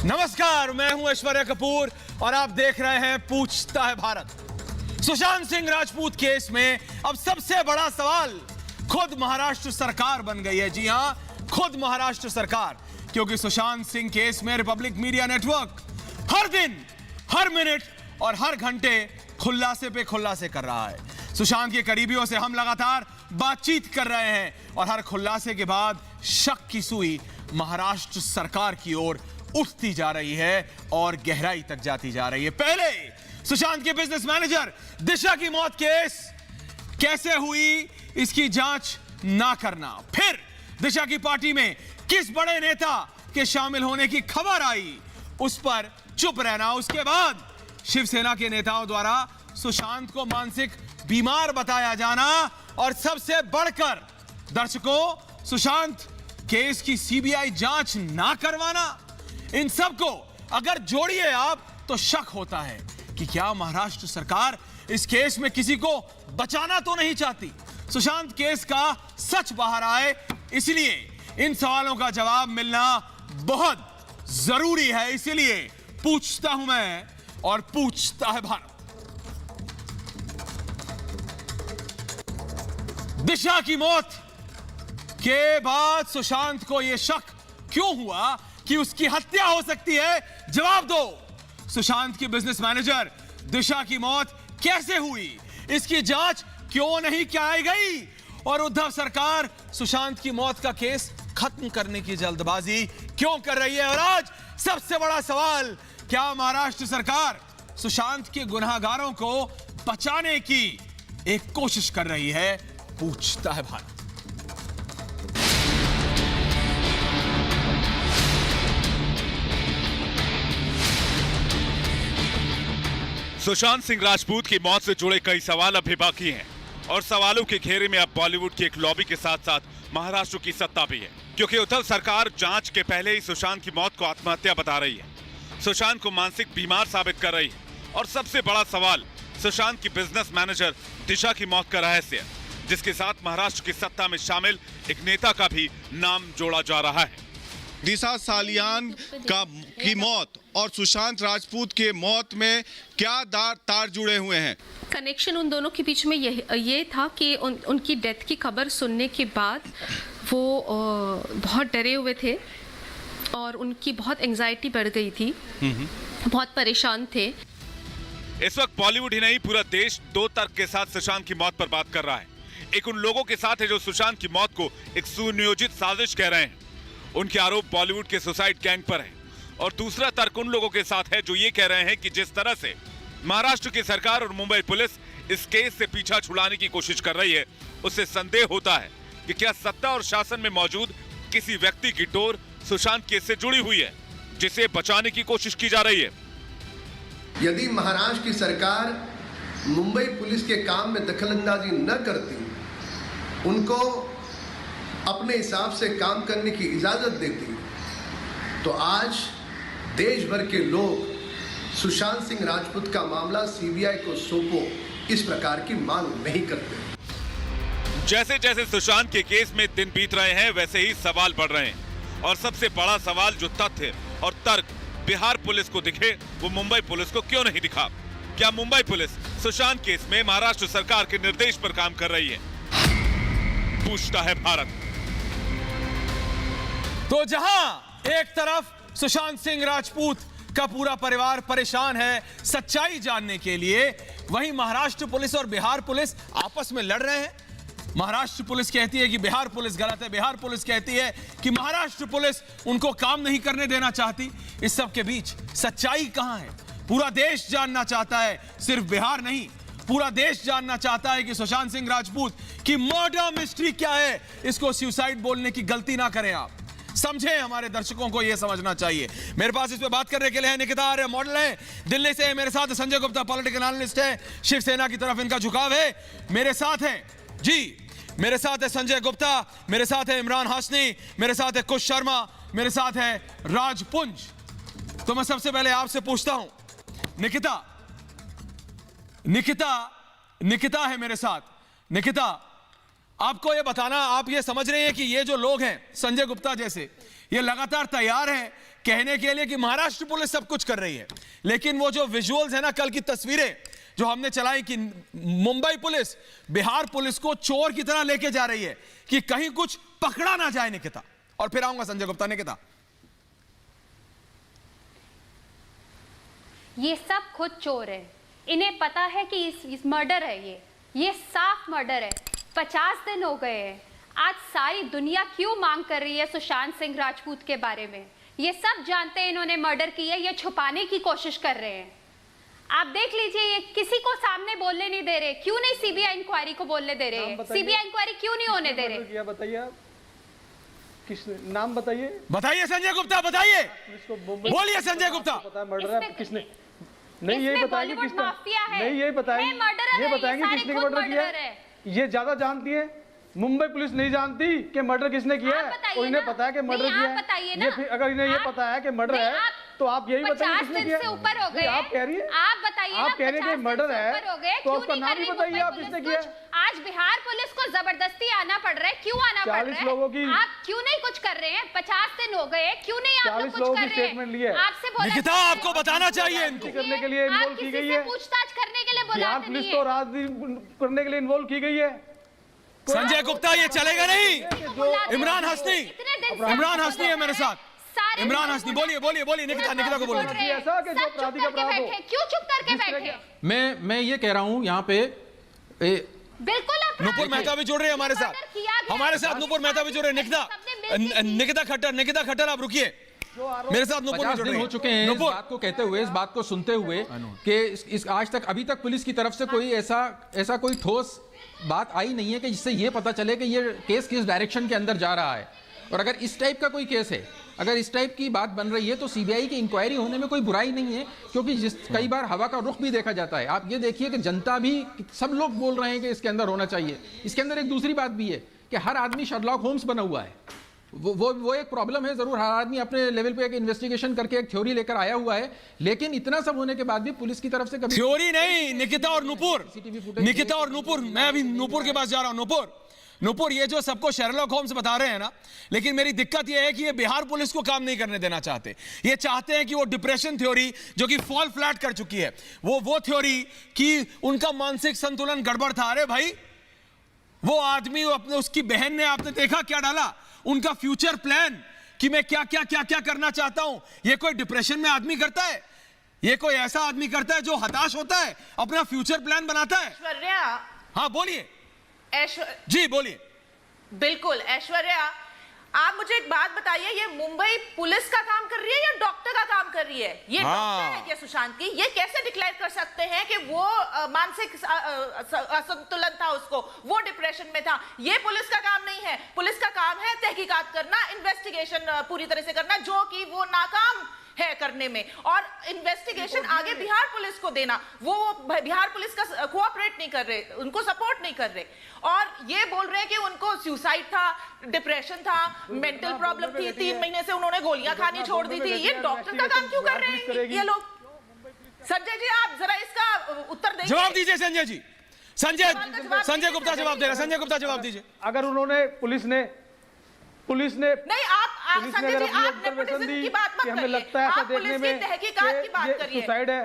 नमस्कार, मैं हूं ऐश्वर्या कपूर और आप देख रहे हैं पूछता है भारत। सुशांत सिंह राजपूत केस में अब सबसे बड़ा सवाल खुद महाराष्ट्र सरकार बन गई है। जी हां, खुद महाराष्ट्र सरकार, क्योंकि सुशांत सिंह केस में रिपब्लिक मीडिया नेटवर्क हर दिन, हर मिनट और हर घंटे खुलासे पे खुलासे कर रहा है। सुशांत के करीबियों से हम लगातार बातचीत कर रहे हैं और हर खुलासे के बाद शक की सुई महाराष्ट्र सरकार की ओर उठती जा रही है और गहराई तक जाती जा रही है। पहले सुशांत के बिजनेस मैनेजर दिशा की मौत केस कैसे हुई, इसकी जांच ना करना, फिर दिशा की पार्टी में किस बड़े नेता के शामिल होने की खबर आई, उस पर चुप रहना, उसके बाद शिवसेना के नेताओं द्वारा सुशांत को मानसिक बीमार बताया जाना और सबसे बढ़कर दर्शकों सुशांत केस की सीबीआई जांच ना करवाना, इन सब को अगर जोड़िए आप तो शक होता है कि क्या महाराष्ट्र सरकार इस केस में किसी को बचाना तो नहीं चाहती। सुशांत केस का सच बाहर आए, इसलिए इन सवालों का जवाब मिलना बहुत जरूरी है। इसलिए पूछता हूं मैं और पूछता है भारत। दिशा की मौत के बाद सुशांत को यह शक क्यों हुआ कि उसकी हत्या हो सकती है? जवाब दो। सुशांत की बिजनेस मैनेजर दिशा की मौत कैसे हुई, इसकी जांच क्यों नहीं की गई? और उद्धव सरकार सुशांत की मौत का केस खत्म करने की जल्दबाजी क्यों कर रही है? और आज सबसे बड़ा सवाल, क्या महाराष्ट्र सरकार सुशांत के गुनहगारों को बचाने की एक कोशिश कर रही है? पूछता है भारत। सुशांत सिंह राजपूत की मौत से जुड़े कई सवाल अभी बाकी हैं और सवालों के घेरे में अब बॉलीवुड की एक लॉबी के साथ साथ महाराष्ट्र की सत्ता भी है, क्योंकि उद्धव सरकार जांच के पहले ही सुशांत की मौत को आत्महत्या बता रही है, सुशांत को मानसिक बीमार साबित कर रही है। और सबसे बड़ा सवाल सुशांत की बिजनेस मैनेजर दिशा की मौत का रहस्य, जिसके साथ महाराष्ट्र की सत्ता में शामिल एक नेता का भी नाम जोड़ा जा रहा है। दिशा सालियान की मौत और सुशांत राजपूत के मौत में क्या तार जुड़े हुए हैं? कनेक्शन उन दोनों के बीच में ये था कि उनकी डेथ की खबर सुनने के बाद वो बहुत डरे हुए थे और उनकी बहुत एंजाइटी बढ़ गई थी, बहुत परेशान थे। इस वक्त बॉलीवुड ही नहीं, पूरा देश दो तर्क के साथ सुशांत की मौत पर बात कर रहा है। एक उन लोगों के साथ है जो सुशांत की मौत को एक सुनियोजित साजिश कह रहे हैं, उनके आरोप बॉलीवुड के सुसाइड गैंग पर है। और दूसरा तर्क उन लोगों के साथ है जो ये कह रहे हैं कि जिस तरह से महाराष्ट्र की सरकार और मुंबई पुलिस इस केस से पीछा छुड़ाने की कोशिश कर रही है, उससे संदेह होता है कि क्या सत्ता और शासन में मौजूद किसी व्यक्ति की डोर सुशांत केस से जुड़ी हुई है, जिसे बचाने की कोशिश की जा रही है। यदि महाराष्ट्र की सरकार मुंबई पुलिस के काम में दखलंदाजी न करती, उनको अपने हिसाब से काम करने की इजाजत देती, तो आज देश भर के लोग सुशांत सिंह राजपूत का मामला सीबीआई को सौंपो, इस प्रकार की मांग नहीं करते। जैसे जैसे सुशांत के केस में दिन बीत रहे हैं, वैसे ही सवाल बढ़ रहे हैं। और सबसे बड़ा सवाल जो तथ्य और तर्क बिहार पुलिस को दिखे, वो मुंबई पुलिस को क्यों नहीं दिखा? क्या मुंबई पुलिस सुशांत केस में महाराष्ट्र सरकार के निर्देश पर काम कर रही है? पूछता है भारत। तो जहां एक तरफ सुशांत सिंह राजपूत का पूरा परिवार परेशान है सच्चाई जानने के लिए, वहीं महाराष्ट्र पुलिस और बिहार पुलिस आपस में लड़ रहे हैं। महाराष्ट्र पुलिस कहती है कि बिहार पुलिस गलत है, बिहार पुलिस कहती है कि महाराष्ट्र पुलिस उनको काम नहीं करने देना चाहती। इस सब के बीच सच्चाई कहां है? पूरा देश जानना चाहता है, सिर्फ बिहार नहीं, पूरा देश जानना चाहता है कि सुशांत सिंह राजपूत की मर्डर मिस्ट्री क्या है। इसको सुसाइड बोलने की गलती ना करें आप, समझे? हमारे दर्शकों को यह समझना चाहिए। मेरे पास इस पे बात करने के लिए है निकिता आर्य, मॉडल है, दिल्ली से। मेरे साथ संजय गुप्ता, पॉलिटिकल एनालिस्ट है, शिवसेना की तरफ इनका झुकाव है। मेरे साथ है जी, मेरे साथ है संजय गुप्ता, मेरे साथ है इमरान हाशनी, मेरे साथ है कुश शर्मा, मेरे साथ है राजपुंज। तो मैं सबसे पहले आपसे पूछता हूं, निकिता निकिता निकिता है मेरे साथ। निकिता, आपको ये बताना, आप ये समझ रहे हैं कि ये जो लोग हैं संजय गुप्ता जैसे, ये लगातार तैयार हैं कहने के लिए कि महाराष्ट्र पुलिस सब कुछ कर रही है, लेकिन वो जो विजुअल्स है ना, कल की तस्वीरें जो हमने चलाई कि मुंबई पुलिस बिहार पुलिस को चोर की तरह लेके जा रही है कि कहीं कुछ पकड़ा ना जाए निकिता। और फिर आऊंगा संजय गुप्ता। निकिता, ये सब खुद चोर है, इन्हें पता है कि इस मर्डर है, ये साफ मर्डर है। 50 दिन हो गए हैं, आज सारी दुनिया क्यों मांग कर रही है सुशांत सिंह राजपूत के बारे में। ये सब जानते हैं इन्होंने मर्डर किया, ये छुपाने की कोशिश कर रहे हैं। आप देख लीजिए, ये किसी को सामने बोलने नहीं दे रहे। क्यों नहीं सीबीआई इंक्वायरी को बोलने दे रहे हैं? सीबीआई इंक्वायरी क्यों नहीं होने दे रहे? बताइए आप, किस नाम बताइए, बताइए संजय गुप्ता, बताइए, बोलिए संजय गुप्ता। मर्डर है किसने? नहीं यही बताएंगे किसने, नहीं यही बताएंगे, ये बताएंगे किसने मर्डर किया है। ये ज्यादा जानती है, मुंबई पुलिस नहीं जानती कि मर्डर किसने किया है, और इन्हें पता है कि मर्डर किया है। ये फिर अगर इन्हें ये पता है कि मर्डर है तो आप यही बताइए किसने किया है। ऊपर हो गए, आप कह रही है, आप बताइए, आप कह रहे हैं कि मर्डर है तो आपका नाम ही बताइए, आप किसने किया। आज बिहार पुलिस को जबरदस्ती आना पड़ रहा है, क्यों आना पड़ रहा है? 40 लोगों की, आप क्यों नहीं कुछ कर रहे हैं? 50 दिन हो गए, क्यों नहीं आप लोग कुछ कर रहे हैं? स्टेटमेंट लिए आपसे बोला निकिता, आपको बताना चाहिए इनको करने के लिए इन्वॉल्व की गई है, पूछताछ करने के लिए बिहार बुलाते पुलिस नहीं तो है। राजनीति करने के लिए इन्वॉल्व की गई है। संजय गुप्ता, ये चलेगा नहीं। इमरान हसनी, इमरान हसनी है मेरे साथ, इमरान हसनी, बोलिए बोलिए बोलिए। निकिता, निकिता को बोलिए। ऐसा कि जो अपराधी का अपराध हो, क्यों चुप करके बैठे? मैं ये कह रहा हूं यहाँ पे बिल्कुल नुपुर मेहता भी जुड़ रहे हैं हमारे साथ, हमारे साथ नुपुर मेहता भी जुड़ रहे हैं। निकिता खट्टर, आप रुकिए, मेरे साथ नुपुर भी जुड़ रहे हैं। हो चुके हैं इस बात को कहते हुए, इस बात को सुनते हुए कि आज तक अभी तक पुलिस की तरफ से कोई ऐसा कोई ठोस बात आई नहीं है कि जिससे ये पता चले कि ये केस किस डायरेक्शन के अंदर जा रहा है। और अगर इस टाइप का कोई केस है, अगर इस टाइप की बात बन रही है तो सीबीआई की इंक्वायरी होने में कोई बुराई नहीं है, क्योंकि कई बार हवा का रुख भी देखा जाता है। आप ये देखिए कि जनता भी, सब लोग बोल रहे हैं कि इसके अंदर होना चाहिए। इसके अंदर एक दूसरी बात भी है कि हर आदमी शर्लॉक होम्स बना हुआ है। वो एक प्रॉब्लम है जरूर। हर आदमी अपने लेवल पे एक इन्वेस्टिगेशन करके एक थ्योरी लेकर आया हुआ है, लेकिन इतना सब होने के बाद भी पुलिस की तरफ से कभी थ्योरी नहीं। निकिता और नुपुर, निकिता और नुपुर, मैं अभी नुपुर के पास जा रहा हूं। नुपुर, ये जो सबको शेरलॉक होम्स बता रहे हैं ना, लेकिन मेरी दिक्कत ये है कि ये बिहार पुलिस को काम नहीं करने देना चाहते। ये चाहते हैं कि वो डिप्रेशन थ्योरी जो कि फॉल फ्लैट कर चुकी है, वो थ्योरी कि उनका मानसिक संतुलन गड़बड़ था। अरे भाई, वो आदमी, अपने उसकी बहन ने, आपने देखा क्या डाला, उनका फ्यूचर प्लान कि मैं क्या क्या क्या क्या करना चाहता हूं। ये कोई डिप्रेशन में आदमी करता है? ये कोई ऐसा आदमी करता है जो हताश होता है, अपना फ्यूचर प्लान बनाता है? ऐश्वर्या, हाँ बोलिए जी, बोलिए। बिल्कुल ऐश्वर्या, आप मुझे एक बात बताइए, ये मुंबई पुलिस का काम कर रही है या डॉक्टर का काम कर रही है? ये डॉक्टर है क्या सुशांत की? ये कैसे डिक्लेयर कर सकते हैं कि वो मानसिक असंतुलन था उसको, वो डिप्रेशन में था? ये पुलिस का काम नहीं है। पुलिस का काम है तहकीकात करना, इन्वेस्टिगेशन पूरी तरह से करना, जो कि वो नाकाम है करने में, और इन्वेस्टिगेशन आगे बिहार पुलिस को देना। वो बिहार पुलिस का कोऑपरेट नहीं कर रहे, उनको सपोर्ट नहीं कर रहे, और ये बोल रहे हैं कि उनको सुसाइड था, डिप्रेशन था, मेंटल प्रॉब्लम थी, 3 महीने से उन्होंने गोलियां खानी छोड़ दी थी। ये डॉक्टर का काम क्यों कर रहे हैं ये लोग? संजय जी, आप जरा इसका उत्तर देंगे? जवाब दीजिए संजय जी। संजय गुप्ता जवाब दे रहा है। संजय गुप्ता जवाब दीजिए। अगर उन्होंने पुलिस ने नहीं, आप संजय जी, आप नेपोटिज्म की बात मत हमें करिए। लगता है ऐसा आप देखने पुलिस में की तहकीकात की बात करिए। सुसाइड है।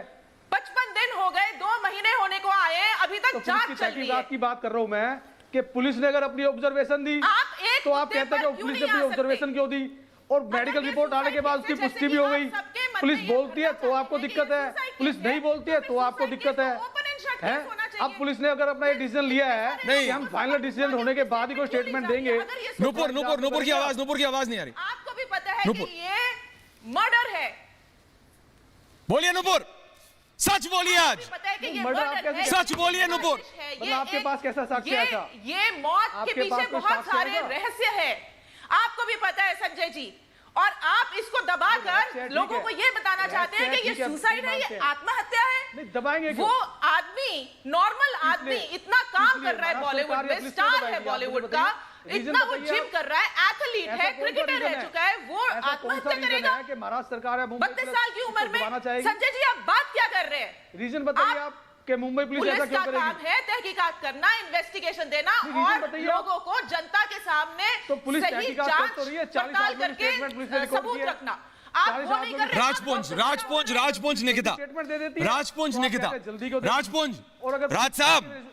55 दिन हो गए, 2 महीने होने को आए, अभी तक जांच चल रही है। की बात कर रहा हूं मैं कि पुलिस ने अगर अपनी ऑब्जर्वेशन दी तो आप कहते हैं कि पुलिस ने अपनी ऑब्जर्वेशन क्यों दी, और मेडिकल रिपोर्ट आने के बाद उसकी पुष्टि भी हो गई। पुलिस बोलती है तो आपको दिक्कत है, पुलिस नहीं बोलती है तो आपको दिक्कत है। अब पुलिस ने अगर अपना एक डिसीजन लिया है कि हम फाइनल डिसीजन होने के बाद ही कोई स्टेटमेंट देंगे। नुपुर की आवाज नहीं आ रही। आपको भी पता है कि ये मर्डर है। बोलिए नुपुर, सच बोलिए आज, सच बोलिए नुपुर। आपके पास कैसा साक्ष्य है? ये मौत के पीछे बहुत सारे रहस्य है, आपको भी पता है संजय जी, और आप इसको दबाकर लोगों को ये बताना चाहते हैं कि ये सुसाइड है, ये आत्महत्या है। दबाएंगे वो आदमी, नॉर्मल आदमी, इतना काम कर रहा है बॉलीवुड में, स्टार है बॉलीवुड का, इतना वो जिम कर रहा है, एथलीट है, क्रिकेटर रह चुका है, वो आत्महत्या करेगा? महाराष्ट्र सरकार है 32 साल की उम्र में। संजय जी, आप बात क्या कर रहे हैं? रीजन बताइए आप कि मुंबई पुलिस ऐसा पुलिस क्यों का करेगी? काम है तहकीकात करना, इन्वेस्टिगेशन देना रीजन और बताइए। लोगों को जनता के सामने तो पुलिस सही तहकीकात जांच कर तो रही है, 40 पड़ताल आदमियों की करके स्टेटमेंट पुलिस ने रिकॉर्ड सबूत की है। रखना। आप 40 वो नहीं कर रहे। राजपुंज निकिता, स्टेटमेंट दे देती है। राजपुंज तो आप निकिता, कहते हैं जल्दी को दे- राजपुंज, और अगर राज साहब,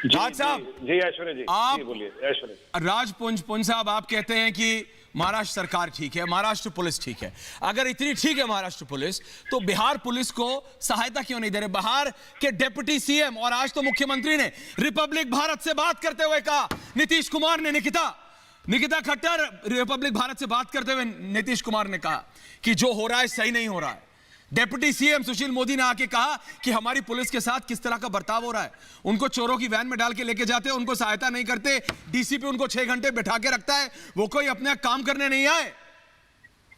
राज साहब, जी ऐश्वर्या जी, आप- जी बोलिए ऐश्वर्या। राजपुंज साहब, आप कहते हैं कि महाराष्ट्र सरकार ठीक है, महाराष्ट्र पुलिस ठीक है। अगर इतनी ठीक है महाराष्ट्र पुलिस, तो बिहार पुलिस को सहायता क्यों नहीं दे रहे? बिहार के डिप्टी सीएम और आज तो मुख्यमंत्री ने रिपब्लिक भारत से बात करते हुए कहा, नीतीश कुमार ने, निकिता खट्टर, रिपब्लिक भारत से बात करते हुए नीतीश कुमार ने कहा कि जो हो रहा है सही नहीं हो रहा है। डिप्टी सीएम सुशील मोदी ने आके कहा कि हमारी पुलिस के साथ किस तरह का बर्ताव हो रहा है। उनको चोरों की वैन में डाल के लेके जाते हैं, उनको सहायता नहीं करते, डीसीपी उनको 6 घंटे बैठा के रखता है, वो कोई अपने काम करने नहीं आए।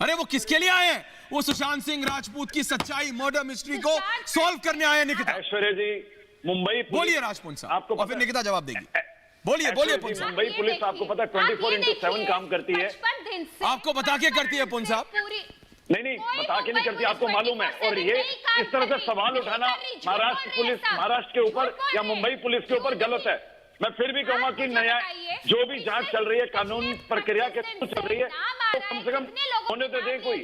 अरे वो किसके लिए आए हैं? वो सुशांत सिंह राजपूत की सच्चाई, मर्डर मिस्ट्री को सॉल्व करने आए हैं। निकिता, ऐश्वर्या जी, मुंबई बोलिए राजपुंज साहब, आपको और फिर निकिता जवाब देगी। बोलिए ऐश्वर्या पुंज जी, साहब, मुंबई पुलिस आपको पता है 24/7 काम करती है। 55 दिन से आपको बता के करती है पुंज साहब? नहीं बता के नहीं करती, आपको मालूम है। और ये इस तरह से सवाल उठाना महाराष्ट्र पुलिस, महाराष्ट्र के ऊपर या मुंबई पुलिस के ऊपर गलत है। मैं फिर भी कहूंगा कि नया जो भी जांच चल रही है, कानून प्रक्रिया के थ्रू चल रही है, तो कम से कम होने तो दें कोई।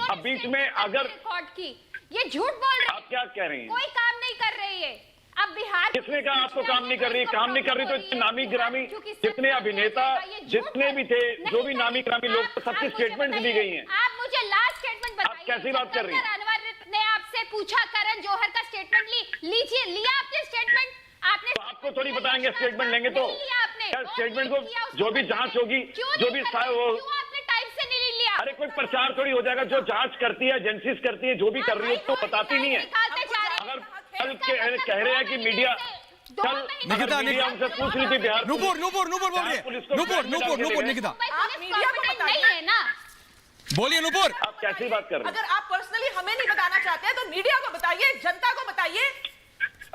अब बीच में अगर रिकॉर्ड की, ये झूठ बोल रहे आप क्या कह रही हैं? कोई काम नहीं कर रही है। अब बिहार किसने कहा आपको काम नहीं कर रही? काम नहीं कर रही तो इतने नामी गिरामी जितने अभिनेता जितने भी थे, जो भी नामी गिरामी लोग, सबकी स्टेटमेंट दी गई हैं। आप मुझे लास्ट स्टेटमेंट बताइए। आप कैसी बात कर रही हैं? अनवर ने आपसे पूछा, करण जौहर का स्टेटमेंट लीजिए, लिया आपने स्टेटमेंट? आपने तो आपको थोड़ी बताएंगे स्टेटमेंट लेंगे तो? नहीं लिया आपने। क्या और स्टेटमेंट नहीं को किया उसको जो भी जांच होगी, क्यों जो नहीं भी कर रहे? वो क्यों आपने टाइम से नहीं लिया? अरे कोई प्रचार थोड़ी हो जाएगा। जो जांच करती है, एजेंसीज करती है, जो भी कर रही है उसको बताती नहीं है। निकालते जा रहे हैं। अगर कल कह रहे हैं कि मीडिया कल निकिता, मीडिया हमसे पूछ रही थी बिहार नूपुर बोल रही है। नूपुर निकिता, आप मीडिया को नहीं बताइए है ना। बोलिए नूपुर। आप कैसी बात कर रहे हैं? अगर आप पर्सनली हमें नहीं बताना चाहते हैं तो मीडिया को बताइए, जनता को बताइए।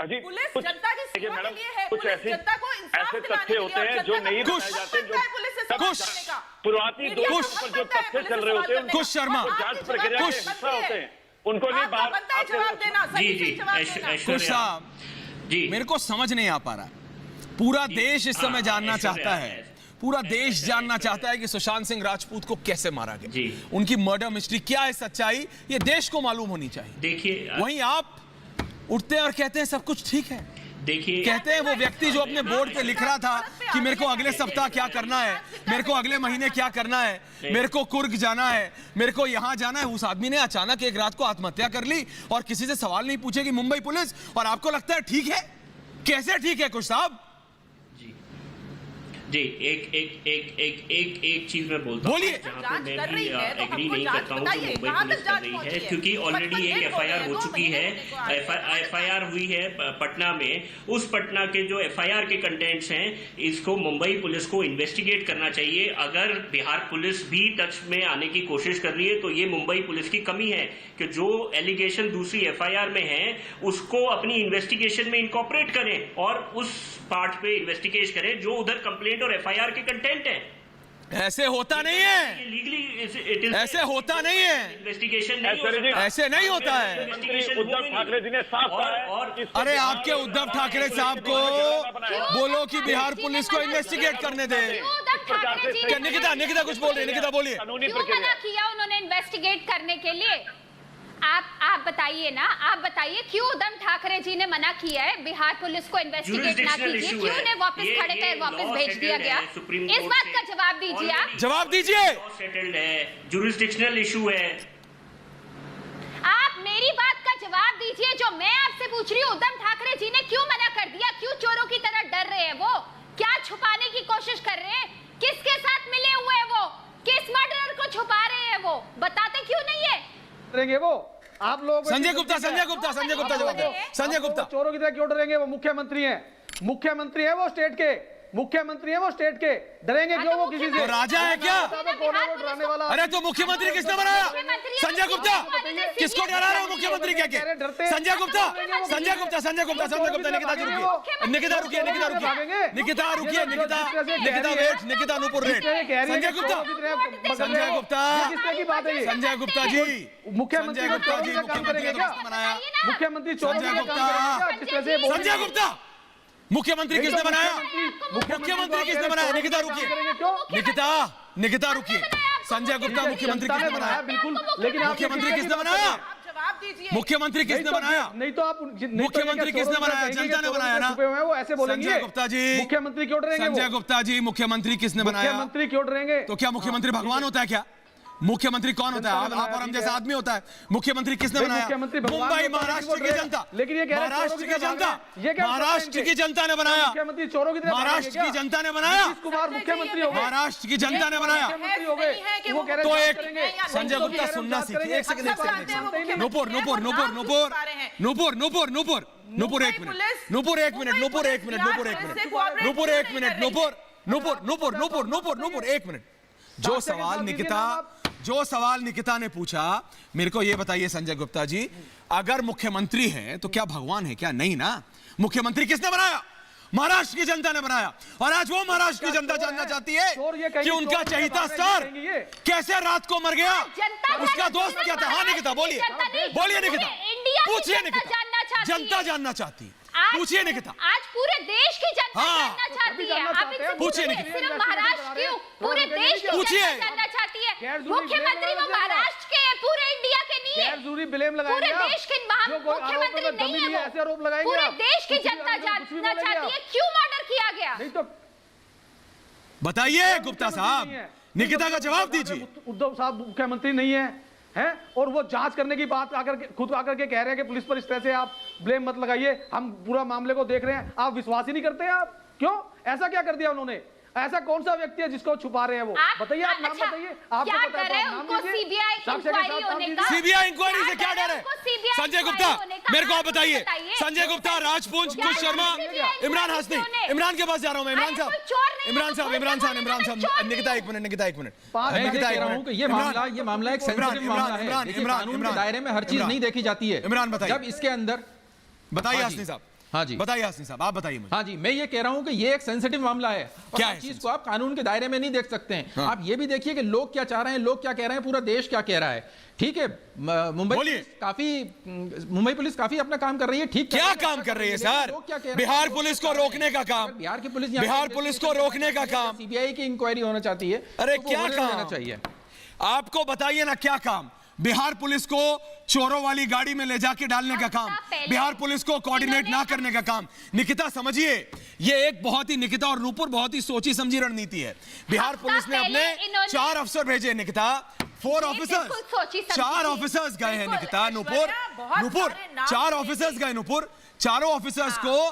अजी पुलिस कुछ जनता की देखिए सेवा मैडम, के लिए है। कुछ पुलिस ऐसी जनता को इंसाफ ऐसे दिलाने तथ्य के होते लिए हैं और जो जनता नहीं का बताए जाते, बनता है पुलिस से सवाल खुश। करने का। शुरुआती मीडिया दो का पर हक जो बनता है तथ्य पुलिस चल से रहे सवाल होते हैं, करने का। खुश शर्मा। उनको जांच प्रक्रिया के खुश। हिस्सा होते हैं, उनको नहीं आपका बाहर बनता है जवाब देना, सही जी, सही जवाब ऐश- देना। ऐश्वर्या खुश साहब, जी मेरे को समझ नहीं आ पा रहा। पूरा देश इस समय जानना ऐश्वर्या चाहता है, पूरा देश जानना चाहता है कि सुशांत सिंह राजपूत को कैसे मारा जी। गया, उनकी मर्डर मिस्ट्री क्या है, सच्चाई ये देश को मालूम होनी चाहिए। देखिए वहीं आप उठते हैं और कहते हैं सब कुछ ठीक है। देखिए कहते हैं वो व्यक्ति जो अपने बोर्ड पे लिख रहा था कि मेरे को अगले सप्ताह क्या करना है, मेरे को अगले महीने क्या करना है, मेरे को कुर्ग जाना है, मेरे को यहां जाना है, उस आदमी ने अचानक एक रात को आत्महत्या कर ली और किसी से सवाल नहीं पूछेगी मुंबई पुलिस, और आपको लगता है ठीक है? कैसे ठीक है कुछ साहब? जी एक चीज मैं बोलता हूँ बोलिए। जहाँ जांच पे कर मैं भी रही है तो एग्री हमको नहीं जांच करता हूँ कि बताइए, मुंबई कहाँ पुलिस तक कर जांच रही पहुंची है, है? क्योंकि ऑलरेडी एक एफआईआर हो चुकी है। एफआईआर हुई है पटना में। उस पटना के जो एफआईआर के कंटेंट्स हैं, इसको मुंबई पुलिस को इन्वेस्टिगेट करना चाहिए। अगर बिहार पुलिस भी टच में आने की कोशिश कर रही है तो ये मुंबई पुलिस की कमी है कि जो एलिगेशन दूसरी एफआईआर में है उसको अपनी इन्वेस्टिगेशन में इनकॉर्पोरेट करें और उस पार्ट पे इन्वेस्टिगेट करें जो उधर कंप्लेंट और एफआईआर के कंटेंट है। ऐसे होता नहीं है, लीगली ऐसे होता नहीं है, इन्वेस्टिगेशन नहीं हो ऐश्वर्या जी, सकता। ऐसे नहीं होता है। मंत्री उद्धव ठाकरे जी ने साफ कहा है और इसको अरे बिहार आपके उद्धव ठाकरे साहब को बोलो कि बिहार पुलिस को इन्वेस्टिगेट करने दे। क्या निकिता कुछ बोल रही है? निकिता बोलिए। कानूनी क्यों प्रक्रिया मना किया उन्होंने इन्वेस्टिगेट करने के लिए? आप बताइए ना, आप बताइए क्यों उद्धव ठाकरे जी ने मना किया है बिहार पुलिस को इन्वेस्टिगेट ना कीजिए? क्यों उन्हें वापस खड़े कर वापस भेज दिया गया? इस बात का जवाब दीजिए आप। जवाब दीजिए। सेटल्ड है, जुरिस्डिक्शनल इशू है। आप मेरी बात का जवाब दीजिए। जो मैं आपसे पूछ रही हूँ, उद्धव ठाकरे जी ने क्यों मना कर दिया? क्यों चोरों की तरह डर रहे हैं? वो क्या छुपाने की कोशिश कर रहे हैं? किसके साथ मिले हुए हैं वो? किस मर्डरर को छुपा रहे हैं वो? बताते क्यों नहीं है? डरेंगे वो? आप लोग संजय गुप्ता जवाब दो। संजय गुप्ता। चोरों की तरह क्यों डरेंगे? वो मुख्यमंत्री हैं वो स्टेट के। मुख्यमंत्री है वो स्टेट के, डरेंगे क्यों वो किसी से? तो राजा है क्या? कौन है वो डराने वाला? अरे तो मुख्यमंत्री किसने बनाया? संजय गुप्ता। किसको डरा रहे हो मुख्यमंत्री क्या के? संजय गुप्ता, संजय गुप्ता, संजय गुप्ता, संजय गुप्ता। निकिता जी रुकिए, निकिता रुकिए, निकिता रुकिए, निकिता रुकिए, निकिता, निकिता वेट, निकिता नूपुर वेट। संजय गुप्ता, संजय गुप्ता, की बात है? संजय गुप्ता जी, मुख्यमंत्री गुप्ता जी, मुख्यमंत्री क्या बनाया? मुख्यमंत्री संजय गुप्ता, संजय गुप्ता, मुख्यमंत्री किसने बनाया? मुख्यमंत्री किसने बनाया? निकिता रुकिए, निकिता, निकिता रुकिए। संजय गुप्ता मुख्यमंत्री किसने बनाया? बिल्कुल, लेकिन मुख्यमंत्री किसने बनाया? मुख्यमंत्री किसने बनाया? नहीं तो आप मुख्यमंत्री किसने बनाया? जनता ने बनाया ना। वो ऐसे बोलेंगे। संजय गुप्ता जी, मुख्यमंत्री क्यों डरेंगे? संजय गुप्ता जी, मुख्यमंत्री किसने बनाया? मुख्यमंत्री क्यों डरेंगे? तो क्या मुख्यमंत्री भगवान होता है क्या? मुख्यमंत्री कौन होता है? आप और हम जैसा आदमी होता है। मुख्यमंत्री किसने बनाया? मुंबई महाराष्ट्र की जनता। लेकिन ये महाराष्ट्र की जनता, महाराष्ट्र की जनता ने बनाया। मुख्यमंत्री चोरों की तरह महाराष्ट्र की जनता ने बनाया। नीतीश कुमार मुख्यमंत्री हो गए, महाराष्ट्र की जनता ने बनाया। तो एक संजय गुप्ता सुनना सीखिए। एक सेकंड, एक सेकंड। नूपुर, नूपुर, नूपुर, नूपुर, नूपुर, नूपुर, नूपुर, नूपुर, एक मिनट, नूपुर, एक मिनट, नूपुर, एक मिनट, नूपुर, एक मिनट, नूपुर, एक मिनट, नूपुर, नूपुर, नूपुर, नूपुर, नूपुर, नूपुर, एक मिनट। जो सवाल निकिता ने पूछा, मेरे को ये बताइए संजय गुप्ता जी, अगर मुख्यमंत्री है तो क्या भगवान है क्या? नहीं ना। मुख्यमंत्री किसने बनाया? महाराष्ट्र की जनता ने बनाया। और आज वो महाराष्ट्र की जनता जानना चाहती है कि उनका चहीता स्टार कैसे रात को मर गया, उसका दोस्त क्या था? हाँ निकिता बोलिए, बोलिए निकिता, पूछिए निकिता, जनता जानना चाहती, पूछिए निकिता। आज पूरे देश की जनता जानना चाहती है। आप इनसे पूछिए सिर्फ महाराष्ट्र की, पूरे देश की जनता जानना चाहती है। मुख्यमंत्री वो महाराष्ट्र के, पूरे इंडिया के नहीं है। पूरे देश के मुख्यमंत्री नहीं है वो। ऐसे आरोप लगाएंगे। पूरे देश की जनता जानना चाहती है क्यों मर्डर किया गया। नहीं तो बताइए गुप्ता साहब, निकिता का जवाब दीजिए। उद्धव साहब मुख्यमंत्री नहीं है, हैं? और वो जांच करने की बात खुद आकर के कह रहे हैं कि पुलिस पर इस तरह से आप ब्लेम मत लगाइए, हम पूरा मामले को देख रहे हैं। आप विश्वास ही नहीं करते हैं। आप क्यों? ऐसा क्या कर दिया उन्होंने? ऐसा कौन सा व्यक्ति है जिसको छुपा रहे हैं वो? बताइए, आप नाम बताइए। क्या डर है उनको सीबीआई इंक्वायरी होने का? सीबीआई इंक्वायरी से क्या डर है? संजय गुप्ता, मेरे को आप बताइए। संजय गुप्ता, राजपूत, कुश शर्मा, इमरान हाशमी, इमरान के पास जा रहा हूं मैं। इमरान साहब, इमरान साहब, इमरान साहब, इमरान साहब, निकिता एक मिनट, निकिता एक मिनट। मैं कह रहा हूं कि ये मामला एक सेंसिटिव मामला है। देखिए, कानून के दायरे में हर चीज नहीं देखी जाती है। इमरान बताइए, जब इसके अंदर बताइए हाशमी साहब। हाँ जी बताइए हाशमी साहब, आप बताइए मुझे। हाँ जी, मैं ये कह रहा हूं कि ये एक सेंसिटिव मामला है। क्या है चीज को आप कानून के दायरे में नहीं देख सकते हैं। हाँ। आप ये भी देखिए कि लोग क्या चाह रहे हैं, लोग क्या कह रहे हैं, पूरा देश क्या कह रहा है। ठीक है, मुंबई पुलिस काफी अपना काम कर रही है। ठीक, क्या काम कर रही है सर? बिहार पुलिस को रोकने का काम, बिहार पुलिस को रोकने का काम, सीबीआई की इंक्वायरी होना चाहती है। अरे क्या काम चाहिए आपको? बताइए ना क्या काम? बिहार पुलिस को चोरों वाली गाड़ी में ले जाके डालने का काम, बिहार पुलिस को कोऑर्डिनेट ना करने का काम। निकिता समझिए, ये एक बहुत ही, निकिता और नूपुर बहुत ही सोची समझी रणनीति है। बिहार पुलिस ने अपने 4 अफसर भेजे। निकिता 4 ऑफिसर्स, 4 ऑफिसर्स गए हैं। निकिता, नूपुर, नूपुर 4 ऑफिसर्स गए। नूपुर, चारों ऑफिसर्स को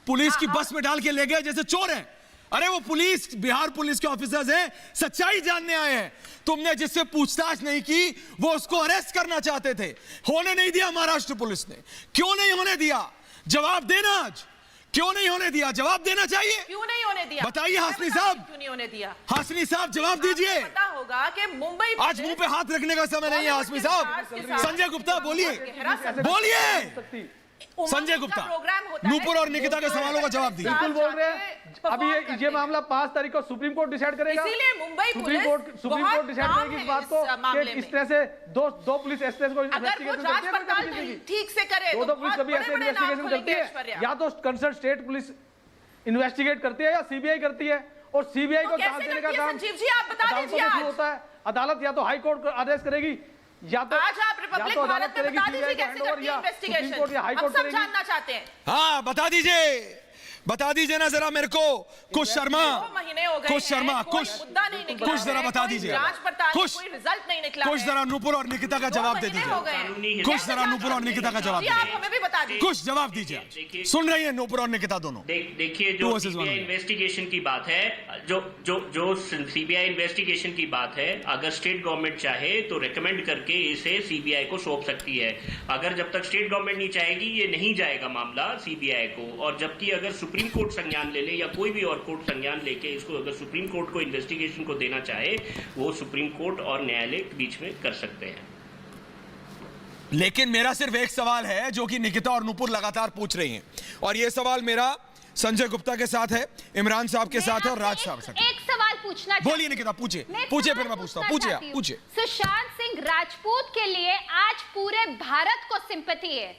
पुलिस की बस में डाल के ले गए जैसे चोर हैं। अरे वो पुलिस, बिहार पुलिस के ऑफिसर्स हैं, सच्चाई जानने आए हैं। तुमने जिससे पूछताछ नहीं की वो उसको अरेस्ट करना चाहते थे, होने नहीं दिया महाराष्ट्र पुलिस ने। क्यों नहीं होने दिया? जवाब देना आज। क्यों नहीं होने दिया? जवाब देना चाहिए। क्यों नहीं होने दिया? बताइए हाशमी साहब, क्यों नहीं होने दिया? हाशमी साहब जवाब दीजिए। पता होगा कि मुंबई आज मुंह पे हाथ रखने का समय नहीं है हाशमी साहब। संजय गुप्ता बोलिए, बोलिए। संजय गुप्ता, नूपुर और निकिता के सवालों का जवाब दीजिए। बिल्कुल बोल रहे हैं। अभी ये मामला 5 तारीख को सुप्रीम कोर्ट डिसाइड करेगा। इसीलिए मुंबई सुप्रीम कोर्ट डिसाइड करेगी इस बात को कि किस तरह से दो पुलिस एसपीएस को इन्वेस्टिगेशन करती है, ठीक से करे। दो पुलिस कभी ऐसे इन्वेस्टिगेशन करती है, या तो कंसर्न स्टेट पुलिस इन्वेस्टिगेट करती है या सीबीआई करती है। और सीबीआई को जांच देने का काम संजीव जी आप बता दीजिए। आज होता है अदालत या तो हाई कोर्ट आदेश करेगी, या तो आज आप रिपब्लिक भारत में बता दीजिए कैसे करती है इन्वेस्टिगेशन, हम सब जानना चाहते हैं। हाँ बता दीजिए, बता दीजिए ना जरा मेरे को। कुश शर्मा, कुश शर्मा, कुश जरा बता दीजिए। कुश जरा नूपुर और निकिता का जवाब दे दीजिए। कुश जरा नूपुर और निकिता का जवाब दीजिए। कुछ जवाब दीजिए। सुन रही है नूपुर और निकिता दोनों? देखिए, जो सीबीआई इन्वेस्टिगेशन की बात है, जो सीबीआई इन्वेस्टिगेशन की बात है, अगर स्टेट गवर्नमेंट चाहे तो रेकमेंड करके इसे सीबीआई को सौंप सकती है। अगर जब तक स्टेट गवर्नमेंट नहीं चाहेगी, ये नहीं जाएगा मामला सीबीआई को। और जबकि अगर सुप्रीम सुप्रीम कोर्ट संज्ञान ले ले या कोई भी और कोर्ट संज्ञान लेके इसको अगर सुप्रीम कोर्ट को इन्वेस्टिगेशन को देना चाहे, वो सुप्रीम कोर्ट और न्यायालय के बीच में कर सकते हैं। लेकिन मेरा सिर्फ एक सवाल है जो कि निकिता और नूपुर लगातार पूछ रही हैं, और यह सवाल मेरा संजय गुप्ता के साथ है, इमरान साहब के साथ है और राज साहब के साथ। एक सवाल पूछना, बोलिए निकिता, पूछिए फिर मैं पूछता हूं। पूछिए आप, पूछिए। सुशांत सिंह राजपूत के लिए आज पूरे भारत को सिंपैथी है,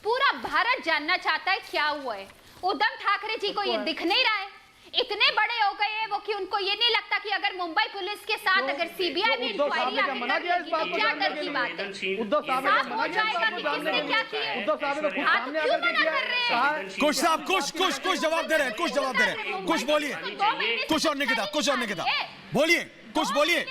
पूरा भारत जानना चाहता है क्या हुआ है। उद्धव ठाकरे जी को ये दिख नहीं रहा है, इतने बड़े हो गए हैं वो कि उनको ये नहीं लगता कि अगर मुंबई पुलिस के साथ अगर सीबीआई में इंक्वायरी क्या डर की बात है। उद्धव साहब ने हो जाएगा कि किसने क्या किया। उद्धव साहब ने खुद सामने आकर के किया। कुछ साहब कुछ जवाब दे रहे हैं, कुछ बोलिए, कुछ और निकिता बोलिए, कुछ बोलिए।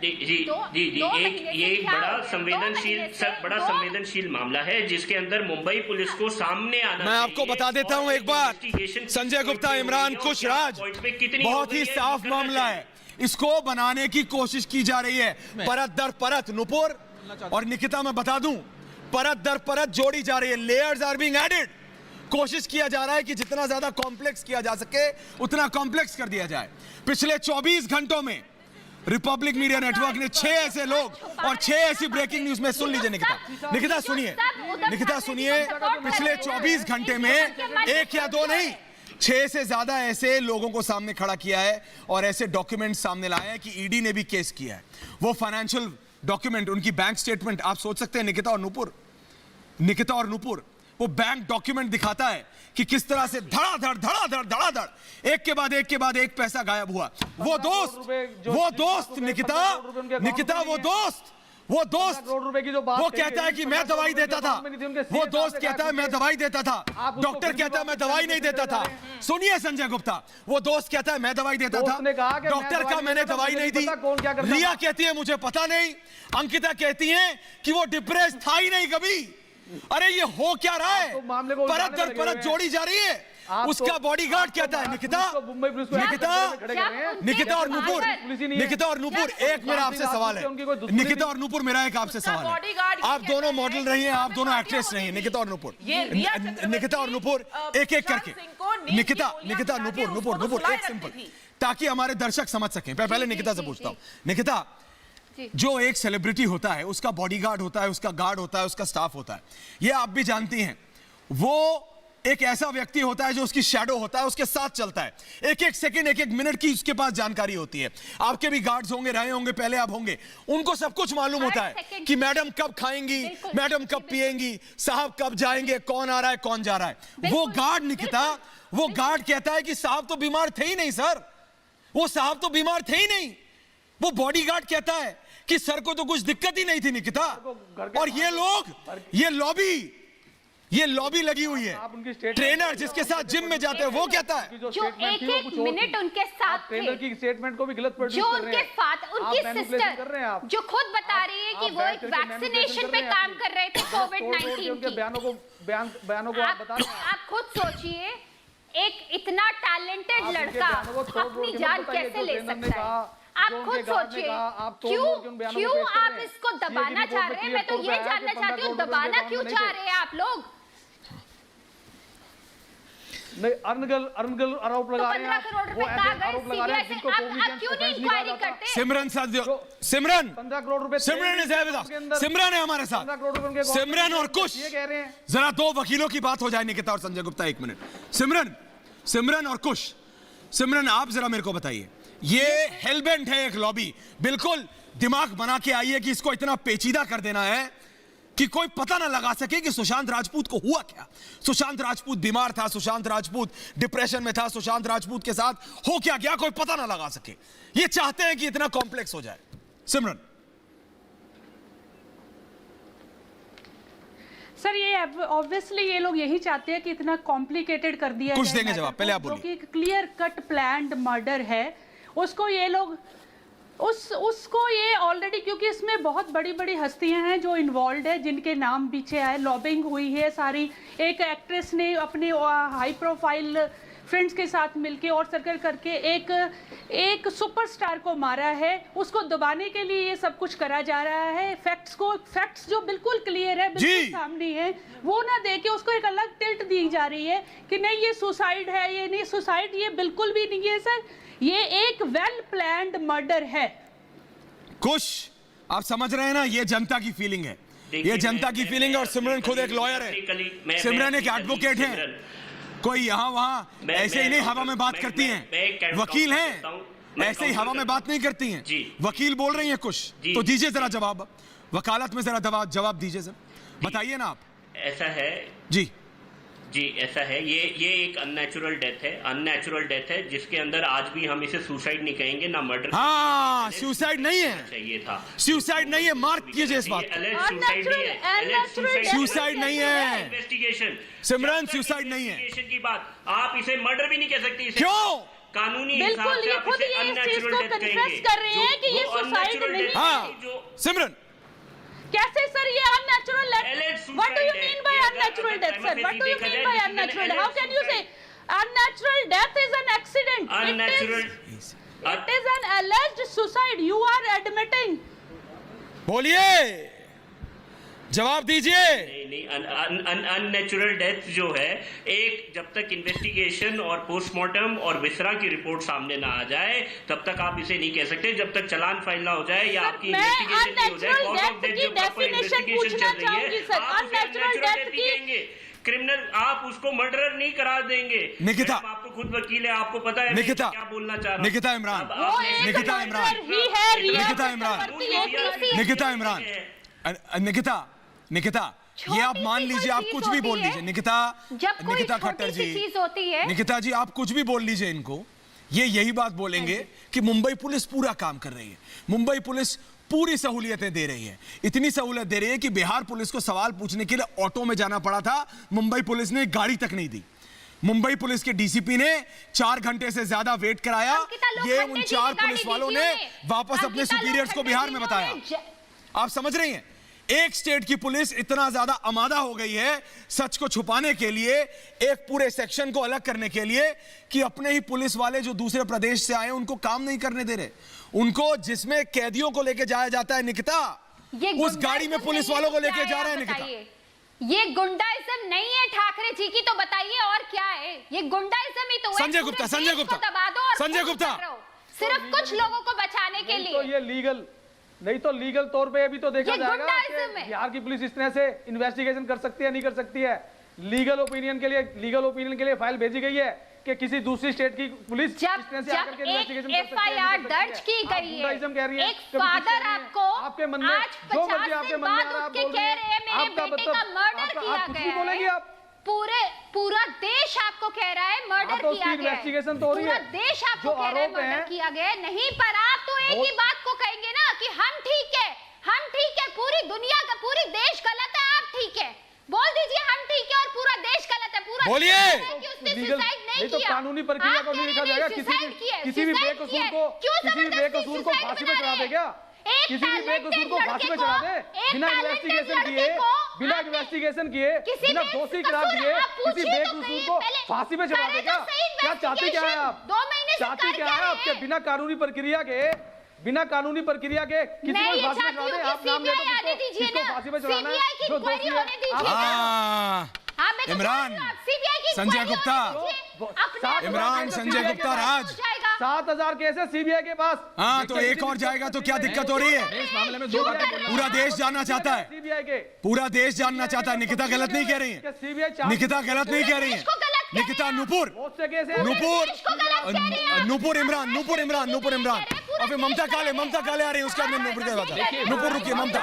ये एक बड़ा संवेदनशील मामला है जिसके अंदर मुंबई पुलिस को सामने आना। मैं आपको बता देता हूं एक बार, संजय गुप्ता, इमरान, कुश, राज, बहुत ही साफ मामला है। इसको बनाने की कोशिश की जा रही है परत दर परत। नुपुर और निकिता, मैं बता दूं, परत दर परत जोड़ी जा रही है। Layers are being added. कोशिश किया जा रहा है कि जितना ज्यादा कॉम्प्लेक्स किया जा सके उतना कॉम्प्लेक्स कर दिया जाए। पिछले 24 घंटों में रिपब्लिक मीडिया नेटवर्क ने 6 ऐसे लोग और 6 ऐसी ब्रेकिंग न्यूज में, सुन लीजिए निकिता सुनिए, पिछले 24 घंटे में 1 या 2 नहीं, 6 से ज्यादा ऐसे लोगों को सामने खड़ा किया है और ऐसे डॉक्यूमेंट सामने लाए हैं कि ईडी ने भी केस किया है। वो फाइनेंशियल डॉक्यूमेंट, उनकी बैंक स्टेटमेंट, आप सोच सकते हैं निकिता और नुपुर, वो बैंक डॉक्यूमेंट दिखाता है कि किस तरह से धड़ाधड़ एक के बाद एक पैसा गायब हुआ। वो दोस्त निकिता, वो कहता है कि मैं दवाई देता था, वो दोस्त कहता है मैं दवाई देता था, डॉक्टर कहता है मैं दवाई नहीं देता था। सुनिए संजय गुप्ता, वो दोस्त कहता है मैं दवाई देता था, डॉक्टर का मैंने दवाई नहीं दी। रिया कहती है मुझे पता नहीं, अंकिता कहती है कि वो डिप्रेस था ही नहीं कभी। अरे ये हो क्या रहा है? परत दर परत जोड़ी जा रही है। उसका बॉडीगार्ड कहता है निकिता और नूपुर, एक मेरा आपसे सवाल है। निकिता और नूपुर, मेरा एक आपसे सवाल है। आप दोनों मॉडल रही हैं, आप दोनों एक्ट्रेस रही हैं, निकिता और नूपुर, एक करके। निकिता नूपुर, एक सिंपल, ताकि हमारे दर्शक समझ सकें। पहले निकिता से पूछता हूं। निकिता, जो एक सेलिब्रिटी होता है उसका बॉडीगार्ड होता है, उसका गार्ड होता है, उसका स्टाफ होता है, ये आप भी जानती हैं। वो एक ऐसा व्यक्ति होता है जो उसकी शैडो होता है, उसके साथ चलता है, एक सेकंड, एक मिनट की उसके पास जानकारी होती है। आपके भी गार्ड्स होंगे, रहे होंगे, पहले आप होंगे, उनको सब कुछ मालूम होता है कि मैडम कब खाएंगी, मैडम कब पिएंगी, साहब कब जाएंगे, कौन आ रहा है, कौन जा रहा है। वो गार्ड निकिता, वो गार्ड कहता है कि साहब तो बीमार थे ही नहीं सर, वो साहब तो बीमार थे ही नहीं। वो बॉडीगार्ड कहता है कि सर को तो कुछ दिक्कत ही नहीं थी निकिता। और ये लोग, ये लॉबी लगी हुई है। ट्रेनर जिसके साथ जिम में जाते हैं वो कहता है, जो एक मिनट उनके साथ थे, ट्रेनर की स्टेटमेंट को भी गलत प्रोड्यूस जो कर रहे हैं। उनके साथ उनकी सिस्टर जो खुद बता रही है कि वो एक वैक्सीनेशन पे काम कर रहे थे कोविड-19 के बयानों को आप बता रहे हैं। आप खुद सोचिए, एक इतना टैलेंटेड लड़का अपनी जान कैसे ले सकता है? आप खुद सोचिए, क्यों आप इसको दबाना चाह रहे हैं? मैं तो ये जानना चाहती हूँ, दबाना क्यों चाह रहे हैं आप लोग? नहीं, अनगल आरोप लगा रहे हैं, वो ऐसे आरोप लगा रहे हैं जिनको आप क्यों नहीं इंक्वायरी करते? सिमरन 15 करोड़ रुपए, सिमरन है हमारे साथ, सिमरन और कुश। जरा 2 वकीलों की बात हो जाए निकिता और संजय गुप्ता, 1 मिनट। सिमरन और कुश, सिमरन आप जरा मेरे को बताइए, ये हेलबेंट है एक लॉबी, बिल्कुल दिमाग बना के आई है कि इसको इतना पेचीदा कर देना है कि कोई पता ना लगा सके कि सुशांत राजपूत को हुआ क्या। सुशांत राजपूत बीमार था, सुशांत राजपूत डिप्रेशन में था, सुशांत राजपूत के साथ हो क्या गया, कोई पता ना लगा सके। ये चाहते हैं कि इतना कॉम्प्लेक्स हो जाए। सिमरन सर, ये ऑब्वियसली ये लोग यही चाहते हैं कि इतना कॉम्प्लिकेटेड कर दिया कुछ देंगे जवाब, पहले आप बोलिए। जो कि क्लियर कट प्लान्ड मर्डर है, उसको ये लोग उसको ये ऑलरेडी, क्योंकि इसमें बहुत बड़ी बड़ी हस्तियां हैं जो इन्वॉल्व है, जिनके नाम पीछे आए, लॉबिंग हुई है सारी। एक एक्ट्रेस ने अपने हाई प्रोफाइल फ्रेंड्स के साथ मिलके और सर्कल करके एक सुपरस्टार को मारा है। उसको दबाने के लिए ये सब कुछ करा जा रहा है। फैक्ट्स जो बिल्कुल क्लियर है, बिल्कुल सामने है, वो ना देके उसको एक अलग टिल्ट दी जा रही है कि नहीं ये सुसाइड है, ये नहीं सुसाइड, ये बिल्कुल भी नहीं है सर, ये एक वेल प्लान्ड मर्डर है। कुछ आप समझ रहे हैं ना, ये जनता की फीलिंग है, ये जनता की फीलिंग है। और सिमरन खुद एक लॉयर है, सिमरन एक एडवोकेट है, कोई यहाँ वहाँ ऐसे ही नहीं हवा में बात करती हैं, वकील हैं, ऐसे ही हवा में बात नहीं करती हैं, वकील बोल रही हैं कुछ, तो दीजिए जरा जवाब, वकालत में जरा जवाब दीजिए सर, बताइए ना आप। ऐसा है जी, ऐसा है, ये एक अननेचुरल डेथ है जिसके अंदर आज भी हम इसे सुसाइड नहीं कहेंगे, ना मर्डर। हाँ, सुसाइड नहीं है, चाहिए था, सुसाइड नहीं है, मार्क कीजिए इस बात, सुसाइड नहीं है, इन्वेस्टिगेशन सिमरन सुसाइड नहीं है की बात, आप इसे मर्डर भी नहीं कह सकते, क्यों? कानूनी बिल्कुल, ये खुद ये इस चीज को कन्फेस कर रहे हैं कि ये सुसाइड नहीं है। हाँ सिमरन, कैसे सर ये unnatural death? What do you mean by unnatural death sir? What do you mean by unnatural? How can you से unnatural death is an accident? It is an alleged suicide. You are admitting. बोलिए, जवाब दीजिए। नहीं, unnatural death जो है, एक जब तक इन्वेस्टिगेशन और पोस्टमार्टम और विसरा की रिपोर्ट सामने ना आ जाए तब तक आप इसे नहीं कह सकते, जब तक चालान फाइल ना हो जाए या आपकी इन्वेस्टिगेशन नहीं हो जाए, कॉज ऑफ डेथ जो प्रॉपर इन्वेस्टिगेशन चल रही है, आप उसे अननेचुरल डेथ कहेंगे। क्रिमिनल आप उसको मर्डरर नहीं करार देंगे। निकिता, आपको खुद वकील है, आपको पता है निकिता क्या बोलना चाह रहा हूं। निकिता इमरान, निकिता इमरान, निकिता ये आप मान लीजिए, आप कुछ भी बोल लीजिए, निकिता खट्टर जी, निकिता जी आप कुछ भी बोल लीजिए इनको, ये यही बात बोलेंगे कि मुंबई पुलिस पूरा काम कर रही है, मुंबई पुलिस पूरी सहूलियतें दे रही है, इतनी सहूलियत दे रही है कि बिहार पुलिस को सवाल पूछने के लिए ऑटो में जाना पड़ा था, मुंबई पुलिस ने गाड़ी तक नहीं दी। मुंबई पुलिस के डीसीपी ने 4 घंटे से ज्यादा वेट कराया, ये उन 4 पुलिस वालों ने वापस अपने सुपीरियर्स को बिहार में बताया। आप समझ रही हैं, एक स्टेट की पुलिस इतना ज्यादा आमादा हो गई है सच को छुपाने के लिए, एक पूरे सेक्शन को अलग करने के लिए, कि अपने ही पुलिस वाले जो दूसरे प्रदेश से आए उनको काम नहीं करने दे रहे, उनको जिसमें कैदियों को लेके जाया जाता है निकिता, उस गाड़ी में पुलिस वालों को लेके जा रहे हैं निकिता। ये गुंडाइज्म नहीं है ठाकरे जी की, तो बताइए और क्या है? ये गुंडाइज्म ही तो है। संजय गुप्ता, सिर्फ कुछ लोगों को बचाने के लिए। तो ये लीगल नहीं, तो लीगल तौर पे अभी तो देखा जाएगा कि बिहार की पुलिस इस तरह से इन्वेस्टिगेशन कर सकती है नहीं कर सकती है। लीगल ओपिनियन के लिए फाइल भेजी गई है कि किसी दूसरी स्टेट की पुलिस इस तरह से आकर के इन्वेस्टिगेशन कर सकती है। एफआईआर दर्ज की गई है, एक फादर आपके मन में जो मर्जी आपके मन में आ रहा है आप बोल रहे हैं, आपका मतलब बोलेंगे आप, पूरा देश आपको कह रहा है मर्डर किया गया है, इन्वेस्टिगेशन तो हो रही है, पूरा देश आपको कह रहा है मर्डर किया गया है। नहीं, पर आप तो एक ही बात को कहेंगे ना कि हम ठीक है, पूरी दुनिया का, पूरी देश गलत है, आप ठीक है, बोल दीजिए हम ठीक है और पूरा देश गलत है, पूरा बोलिए। नहीं तो कानूनी प्रक्रिया को भी देखा जाएगा, किसी भी बेकसूर को फांसी पे चढ़ा दे क्या? किसी भी बेकसूर को फांसी पे चढ़ा दे बिना इन्वेस्टिगेशन किए, बिना दोषी करार दिए किसी बेकसूर को फांसी पे चढ़ा दे क्या? क्या चाहते क्या है आप? चाहते क्या है आपके बिना कानूनी प्रक्रिया के किसी को फांसी पे चढ़ा दे? आप नाम ले दो किसको फांसी पे चढ़ाना है, जो दोषी है। इमरान, संजय गुप्ता, इमरान, संजय गुप्ता, राज 7000 केस है सीबीआई के पास। हाँ, तो एक और जाएगा तो क्या दिक्कत हो रही है? इस मामले में 2 बातें बोलना, पूरा देश जानना चाहता है, सीबीआई के पूरा देश जानना चाहता है। निकिता गलत नहीं कह रही है, निकिता गलत नहीं कह रही है, निकिता नुपुर इमरान और फिर ममता काले आ रही है, उसके बाद नुपुर के बाद नुपुर रुकिए, ममता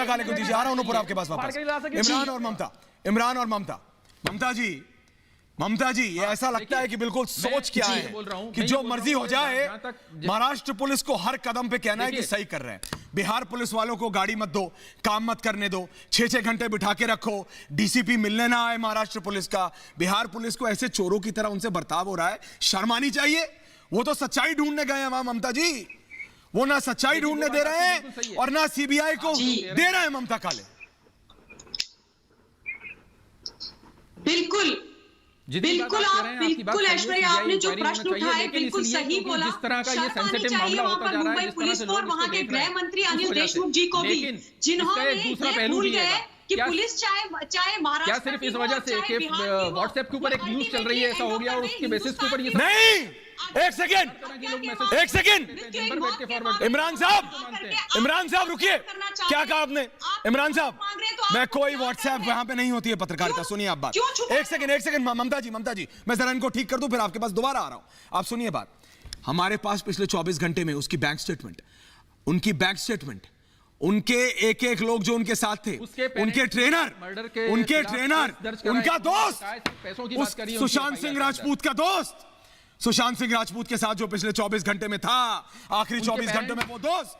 काले को दीजिए, आ रहा हूं नुपुर आपके पास वापस। इमरान और ममता जी ये ऐसा लगता है कि बिल्कुल सोच क्या है कि जो मर्जी हो जाए, महाराष्ट्र पुलिस को हर कदम पे कहना है कि सही कर रहे हैं। बिहार पुलिस वालों को गाड़ी मत दो, काम मत करने दो, 6-6 घंटे बिठा के रखो, डीसीपी मिलने ना आए महाराष्ट्र पुलिस का। बिहार पुलिस को ऐसे चोरों की तरह उनसे बर्ताव हो रहा है, शर्म आनी चाहिए। वो तो सच्चाई ढूंढने गए हैं वहां ममता जी, वो ना सच्चाई ढूंढने दे रहे हैं और ना सीबीआई को दे रहे हैं ममता काले। बिल्कुल बिल्कुल आप बिल्कुल ऐश्वर्या आपने जो प्रश्न उठाए बिल्कुल सही बोला। जिस तरह का ये सेंसिटिव मामला होता जा रहा है, पुलिस को और वहाँ के गृह मंत्री अनिल देशमुख जी को भी, जिन्होंने ये भूल गए कि पुलिस चाहे महाराष्ट्र, क्या सिर्फ इस वजह से कि व्हाट्सएप के ऊपर एक न्यूज चल रही है ऐसा हो गया और उसके बेसिस के ऊपर ये नहीं? एक सेकंड इमरान साहब रुकिए। क्या कहा आपने इमरान साहब? मैं कोई व्हाट्सएप वहां पे नहीं होती है पत्रकारिता। सुनिए आप बात। एक सेकंड ममता जी मैं जरा इनको ठीक कर दूं, फिर आपके पास दोबारा आ रहा हूं। आप सुनिए बात। हमारे पास पिछले 24 घंटे में उसकी बैंक स्टेटमेंट, उनके एक लोग जो उनके साथ थे, उनके ट्रेनर, उनका दोस्त, सुशांत सिंह राजपूत का दोस्त, सुशांत सिंह राजपूत के साथ जो पिछले 24 घंटे में था, आखिरी 24 घंटे में वो दोस्त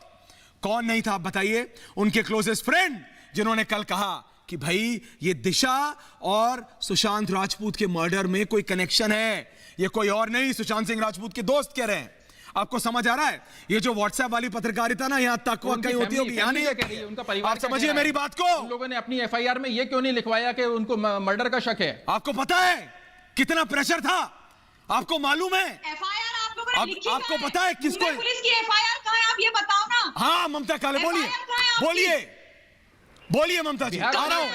कौन नहीं था आप बताइए? उनके क्लोजेस्ट फ्रेंड, जिन्होंने कल कहा कि भाई ये दिशा और सुशांत राजपूत के मर्डर में कोई कनेक्शन है, ये कोई और नहीं, सुशांत सिंह राजपूत के दोस्त कह रहे हैं। आपको समझ आ रहा है? ये जो व्हाट्सएप वाली पत्रकारिता ना, यहां तक कहीं होती होगी, यहां नहीं है। उनका परिवार, आप समझिए मेरी बात को। उन लोगों ने अपनी एफआईआर में ये क्यों नहीं लिखवाया कि उनको मर्डर का शक है? आपको पता है कितना प्रेशर था? आपको मालूम है? एफआईआर आप लोगों ने लिखी है? आपको पता है किसको? पुलिस की एफआईआर कहां है आप ये बताओ ना। हाँ ममता काले बोलिए ममता जी। आ रहा हूँ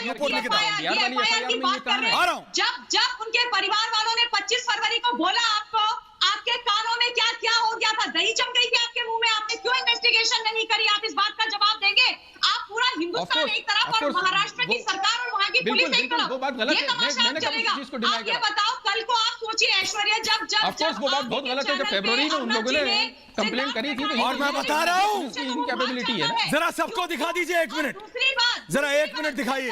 जब उनके परिवार वालों ने 25 फरवरी को बोला आपको, आपके कानों में क्या क्या हो गया था? दही जम गई थी आपके मुंह में? आपने क्यों इन्वेस्टिगेशन नहीं करी? आप इस बात का जवाब देंगे? आप पूरा हिंदुस्तान एक तरफ और महाराष्ट्र की सरकार और वहाँ की पुलिस एक तरफ, वो बात गलत है। मैंने चलेगा? आप ये बताओ, कल को आप सोचिए ऐश्वर्या, जब वो बात बहुत गलत है। जब फरवरी में उन लोगों ने कंप्लेंट करी थी, और मैं बता रहा हूँ इनकैपेबिलिटी है ना। जरा सबको दिखा दीजिए 1 मिनट, जरा 1 मिनट दिखाइए।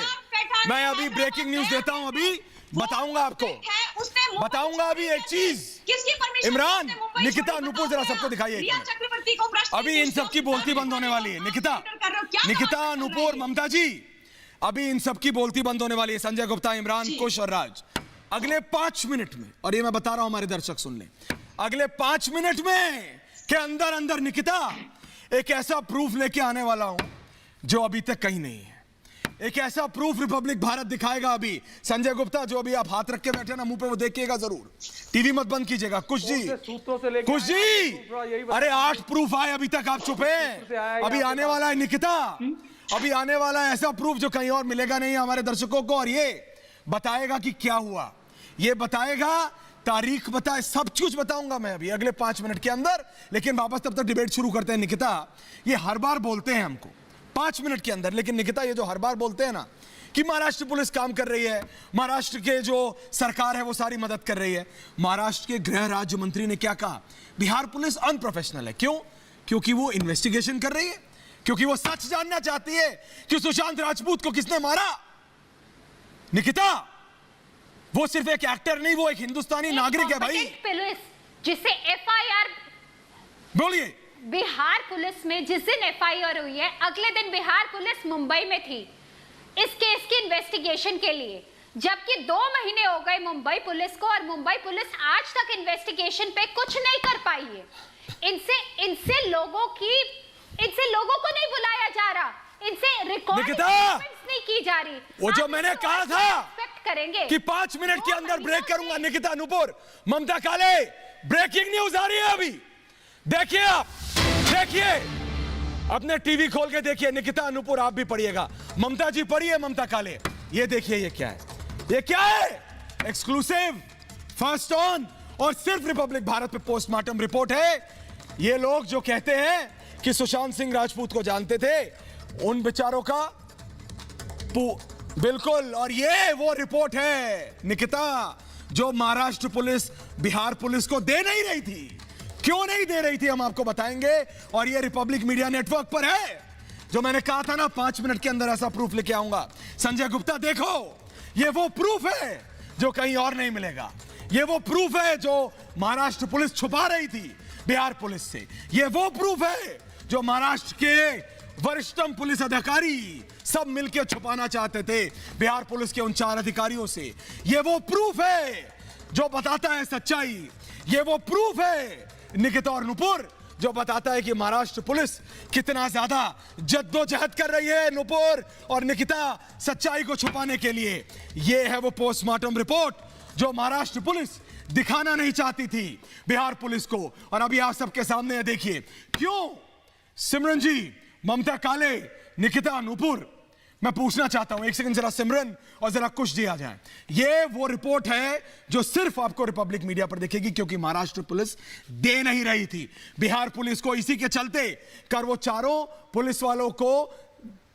मैं अभी ब्रेकिंग न्यूज देता हूँ, अभी बताऊंगा आपको, बताऊंगा अभी एक चीज। इमरान, निकिता, नुपुर, जरा सबको दिखाइए। अभी इन सबकी बोलती बंद होने वाली है। निकिता, नुपुर, ममता जी, अभी इन सबकी बोलती बंद होने वाली है। संजय गुप्ता, इमरान, कुश और राज, अगले 5 मिनट में, और ये मैं बता रहा हूं हमारे दर्शक सुन लें, अगले 5 मिनट में के अंदर निकिता एक ऐसा प्रूफ लेके आने वाला हूं जो अभी तक कहीं नहीं है। एक ऐसा प्रूफ रिपब्लिक भारत दिखाएगा अभी। संजय गुप्ता, जो अभी आप हाथ रख के बैठे ना मुंह पे, वो देखिएगा जरूर, टीवी मत बंद कीजिएगा। कुश जी, अरे 8 प्रूफ आए अभी तक, आप चुप हैं। अभी आने वाला है निकिता, अभी आने वाला है ऐसा प्रूफ जो कहीं और मिलेगा नहीं हमारे दर्शकों को, और ये बताएगा कि क्या हुआ, ये बताएगा, तारीख बताए, सब कुछ बताऊंगा मैं अभी अगले 5 मिनट के अंदर। लेकिन वापस तब तक डिबेट शुरू करते हैं। निकिता, ये हर बार बोलते हैं हमको 5 मिनट के अंदर, लेकिन निकिता ये जो हर बार बोलते हैं ना कि महाराष्ट्र पुलिस काम कर रही है, महाराष्ट्र के जो सरकार है वो सारी मदद कर रही है, महाराष्ट्र के गृह राज्य मंत्री ने क्या कहा? बिहार पुलिस अनप्रोफेशनल है। क्यों? क्योंकि वो इन्वेस्टिगेशन कर रही है, क्योंकि वो सच जानना चाहती है कि सुशांत राजपूत को किसने मारा। निकिता, वो सिर्फ एक एक्टर नहीं, वो एक हिंदुस्तानी नागरिक है भाई। पुलिस जिसे एफआईआर, बोलिए, बिहार पुलिस में जिस दिन एफआईआर हुई है, अगले दिन बिहार पुलिस मुंबई में थी इस केस की इन्वेस्टिगेशन के लिए, जबकि 2 महीने हो गए मुंबई पुलिस को, और मुंबई पुलिस आज तक इन्वेस्टिगेशन पे कुछ नहीं कर पाई है। इनसे लोगों को नहीं बुलाया जा रहा, इनसे रिकॉर्डिंग नहीं की जा रही। वो जो मैंने कहा था करेंगे कि 5 मिनट के अंदर ब्रेक करूंगा। निकिता, नुपुर, ममता काले, ब्रेकिंग न्यूज आ रही है अभी, देखिए आप, देखिए अपने टीवी खोल के देखिए। निकिता, नुपुर, आप भी पढ़िएगा, ममता जी पढ़िए, ममता काले, ये देखिए ये क्या है, ये क्या है? एक्सक्लूसिव, फर्स्ट ऑन, और सिर्फ रिपब्लिक भारत पे पोस्टमार्टम रिपोर्ट है। ये लोग जो कहते हैं कि सुशांत सिंह राजपूत को जानते थे, उन बेचारों का बिल्कुल, और ये वो रिपोर्ट है निकिता जो महाराष्ट्र पुलिस बिहार पुलिस को दे नहीं रही थी। क्यों नहीं दे रही थी हम आपको बताएंगे, और ये रिपब्लिक मीडिया नेटवर्क पर है। जो मैंने कहा था ना 5 मिनट के अंदर ऐसा प्रूफ लेके आऊंगा। संजय गुप्ता, देखो, ये वो प्रूफ है जो कहीं और नहीं मिलेगा। ये वो प्रूफ है जो महाराष्ट्र पुलिस छुपा रही थी बिहार पुलिस से। ये वो प्रूफ है जो महाराष्ट्र के वरिष्ठतम पुलिस अधिकारी सब मिलकर छुपाना चाहते थे बिहार पुलिस के उन 4 अधिकारियों से। ये वो प्रूफ है जो बताता है सच्चाई। ये वो प्रूफ है निकिता और नुपुर जो बताता है कि महाराष्ट्र पुलिस कितना ज्यादा जद्दोजहद कर रही है, नुपुर और निकिता, सच्चाई को छुपाने के लिए। ये है वो पोस्टमार्टम रिपोर्ट जो महाराष्ट्र पुलिस दिखाना नहीं चाहती थी बिहार पुलिस को, और अभी आप सबके सामने है, देखिए क्यों। सिमरन जी, ममता काले, निकिता नूपुर, मैं पूछना चाहता हूं, एक सेकंड जरा सिमरन और जरा कुछ दिया जाए। ये वो रिपोर्ट है जो सिर्फ आपको रिपब्लिक मीडिया पर दिखेगी, क्योंकि महाराष्ट्र पुलिस दे नहीं रही थी बिहार पुलिस को। इसी के चलते कर वो चारों पुलिस वालों को,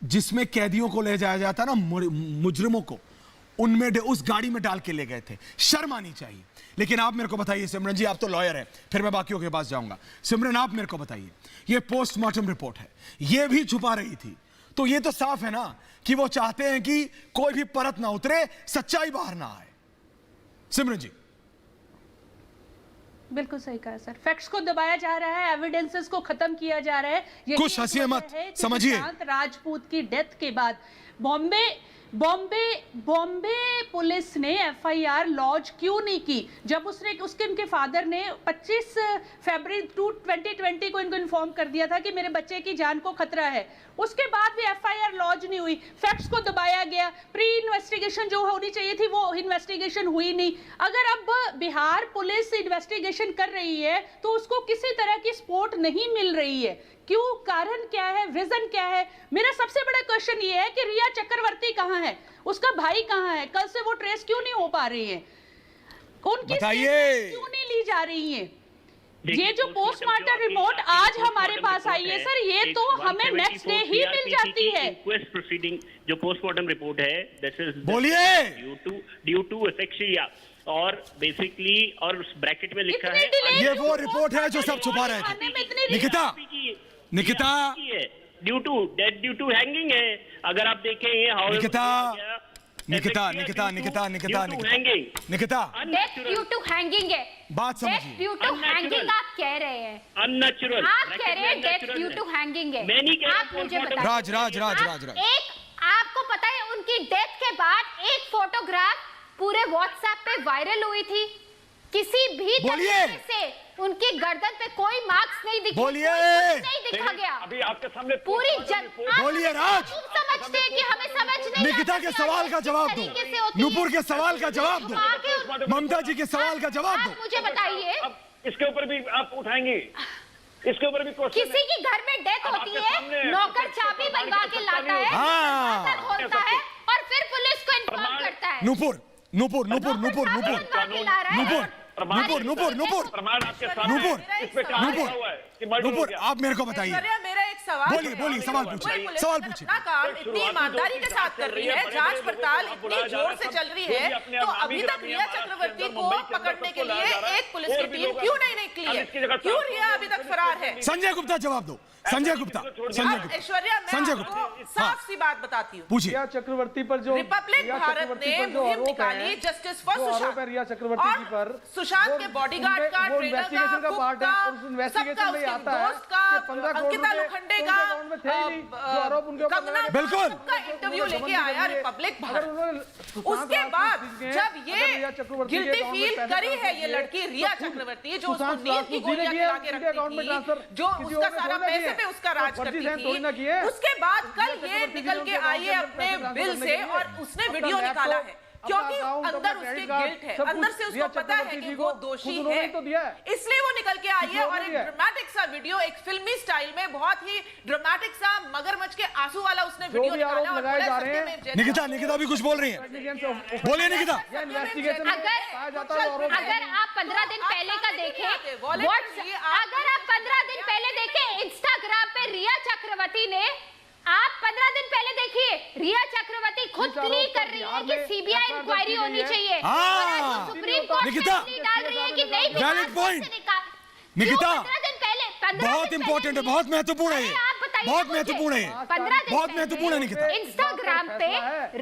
जिसमें कैदियों को ले जाया जाता ना, मुजरिमों को, उनमें उस गाड़ी में डाल के ले गए थे। शर्म आनी चाहिए। लेकिन आप मेरे को बताइए सिमरन जी, आप तो लॉयर हैं, फिर मैं बाकियों के पास जाऊंगा। सिमरन, आप मेरे को बताइए, ये पोस्टमार्टम रिपोर्ट है, ये भी छुपा रही थी, तो ये तो साफ है ना कि वो चाहते हैं कि कोई भी परत ना उतरे, सच्चाई बाहर ना आए। सिमरन जी। बिल्कुल सही कहा सर, फैक्ट्स को दबाया जा रहा है, एविडेंसेस को खत्म किया जा रहा है। कुछ हंसिए मत, समझिए। सुशांत राजपूत की डेथ के बाद बॉम्बे पुलिस ने एफआईआर लॉन्च क्यों नहीं की? जब उनके फादर ने 25 फरवरी 2020 को इनको इन्फॉर्म कर दिया था कि मेरे बच्चे की जान को खतरा है, उसके बाद भी एफआईआर लॉन्च नहीं हुई, फैक्ट्स को दबाया गया। प्री इन्वेस्टिगेशन जो होनी चाहिए थी वो इन्वेस्टिगेशन हुई नहीं। अगर अब बिहार पुलिस इन्वेस्टिगेशन कर रही है तो उसको किसी तरह की सपोर्ट नहीं मिल रही है, क्यों? कारण क्या है? रीजन क्या है? मेरा सबसे बड़ा क्वेश्चन ये है कि रिया चक्रवर्ती कहाँ है, उसका भाई कहाँ है? कल से वो ट्रेस क्यों नहीं हो पा रही है? उनकी स्टेटमेंट क्यों नहीं ली जा रही है? ये जो पोस्टमार्टम रिपोर्ट आज हमारे पास आई है सर, ये तो हमें नेक्स्ट डे ही मिल जाती है। इंक्वेस्ट प्रोसीडिंग जो पोस्टमार्टम रिपोर्ट है, दिस इज बोलिए, ड्यू टू एफेक्शिया, और बेसिकली और उस ब्रैकेट में लिखा है ये वो रिपोर्ट है जो सब छुपा रहे थे। निकिता ड्यू टू हैंगिंग है। अगर आप देखें ये निकिता ड्यू टू हैंगिंग है, बात समझिए। ड्यू टू हैंगिंग आप कह रहे हैं, अननेचुरल आप कह रहे हैं डेथ ड्यू टू हैंगिंग है। आप मुझे बताइए, राज एक आपको पता है उनकी डेथ के बाद एक फोटोग्राफ पूरे व्हाट्सएप पे वायरल हुई थी, किसी भी तरीके से उनकी गर्दन पे कोई मार्क्स नहीं दिखे, नहीं दिखा गया। अभी आपके सामने पूरी बोलिए राज, समझते हैं कि हमें समझ नहीं। निकिता के सवाल का जवाब दो, नूपुर के सवाल का जवाब दो, ममता जी के सवाल का जवाब दो। मुझे बताइए, इसके ऊपर भी आप उठाएंगे, इसके ऊपर भी किसी की घर में डेथ होती है, नौकर चाबी बनवा के लाता है, खोलता है और फिर पुलिस को इन्फॉर्म करता है। नूपुर, आप मेरे को बताइए, मेरा एक सवाल, बोलिए सवाल पूछिए। काम इतनी ईमानदारी के साथ कर रही है, जांच पड़ताल इतनी जोर से चल रही है, तो अभी तक रिया चक्रवर्ती को पकड़ने के लिए एक पुलिस की टीम क्यों नहीं निकली है? क्यों रिया अभी तक फरार है? संजय गुप्ता जवाब दो। ऐश्वर्या, मैं आपको साफ सी बात बताती हूँ, पूछिए। रिया चक्रवर्ती पर जो रिपब्लिक भारत ने मुहिम निकाली जस्टिस फॉर सुशांत, रिया चक्रवर्ती पर सुशांत के बॉडीगार्ड का, ट्रेनर का पार्ट है, और उस इन्वेस्टिगेशन में आता है कि अंकिता लोखंडे का, कंगना बिल्कुल का इंटरव्यू लेके आया रिपब्लिक भारत। उसके बाद जब ये गिल्टी फील करी है ये लड़की रिया चक्रवर्ती, जो उसको नींद की गोलियां खिला के रखती थी, जो उसका सारा पैसे पे उसका राज करती थी, उसके बाद कल ये निकल के आई है अपने बिल से और उसने वीडियो निकाला है, क्योंकि अंदर उसके गिल्ट है, अंदर से उसको पता है कि वो दोषी है, इसलिए वो निकल के आई है और एक ड्रामेटिक सा वीडियो, एक फिल्मी स्टाइल में बहुत ही ड्रामेटिक सा मगरमच्छ के आंसू वाला उसने वीडियो निकाला। और निकिता भी कुछ बोल रही है, बोलिए निकिता। अगर आप 15 दिन पहले का देखें, अगर आप 15 दिन पहले देखें इंस्टाग्राम पे रिया चक्रवर्ती ने, आप 15 दिन पहले देखिए, रिया चक्रवर्ती खुद क्लीयर कर रही है कि सीबीआई इंक्वायरी होनी चाहिए, सुप्रीम कोर्ट डाल रही है कि नहीं। वैलिड पॉइंट निकिता, बहुत इंपॉर्टेंट है, बहुत महत्वपूर्ण है, बहुत महत्वपूर्ण है, बहुत महत्वपूर्ण है निकिता। इंस्टाग्राम पे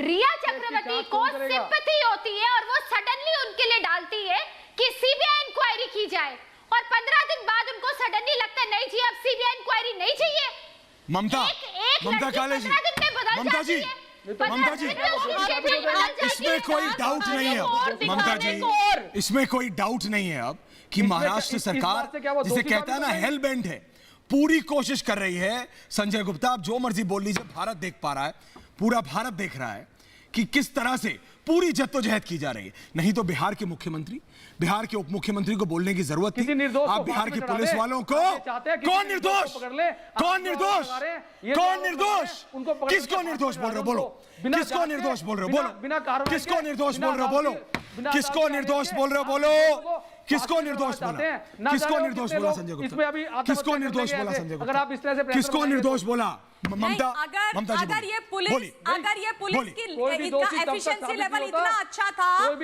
रिया चक्रवर्ती को सिंपैथी होती है और वो सडनली उनके लिए डालती है कि सीबीआई इंक्वायरी की जाए, और 15 दिन बाद उनको सडनली लगता है नहीं जी अब सीबीआई इंक्वायरी नहीं चाहिए। ममता काले जी, ममता जी, इसमें कोई डाउट नहीं है अब, ममता जी, इसमें कोई डाउट नहीं है अब कि महाराष्ट्र सरकार जिसे कहता है ना हेल बेंट है, पूरी कोशिश कर रही है। संजय गुप्ता, आप जो मर्जी बोल लीजिए, भारत देख पा रहा है, पूरा भारत देख रहा है कि किस तरह से पूरी जद्दोजहद की जा रही है। नहीं तो बिहार के मुख्यमंत्री, बिहार के उप मुख्यमंत्री को बोलने की जरूरत थी। आप बिहार की पुलिस वालों को कौन निर्दोष, कौन निर्दोष, कौन निर्दोष, किसको निर्दोष बोल रहे हो बोलो, किसको निर्दोष बोल रहे हो बोलो, किसको निर्दोष बोल रहे हो बोलो, किसको निर्दोष बोल रहे हो बोलो, किसको निर्दोष बोला, किसको निर्दोष बोला संजय गुप्ता, किसको निर्दोष बोला संजय गुप्ता, किसको निर्दोष बोला ममता, ममता जी अगर ये पुलिस की इनका एफिशिएंसी लेवल इतना अच्छा था और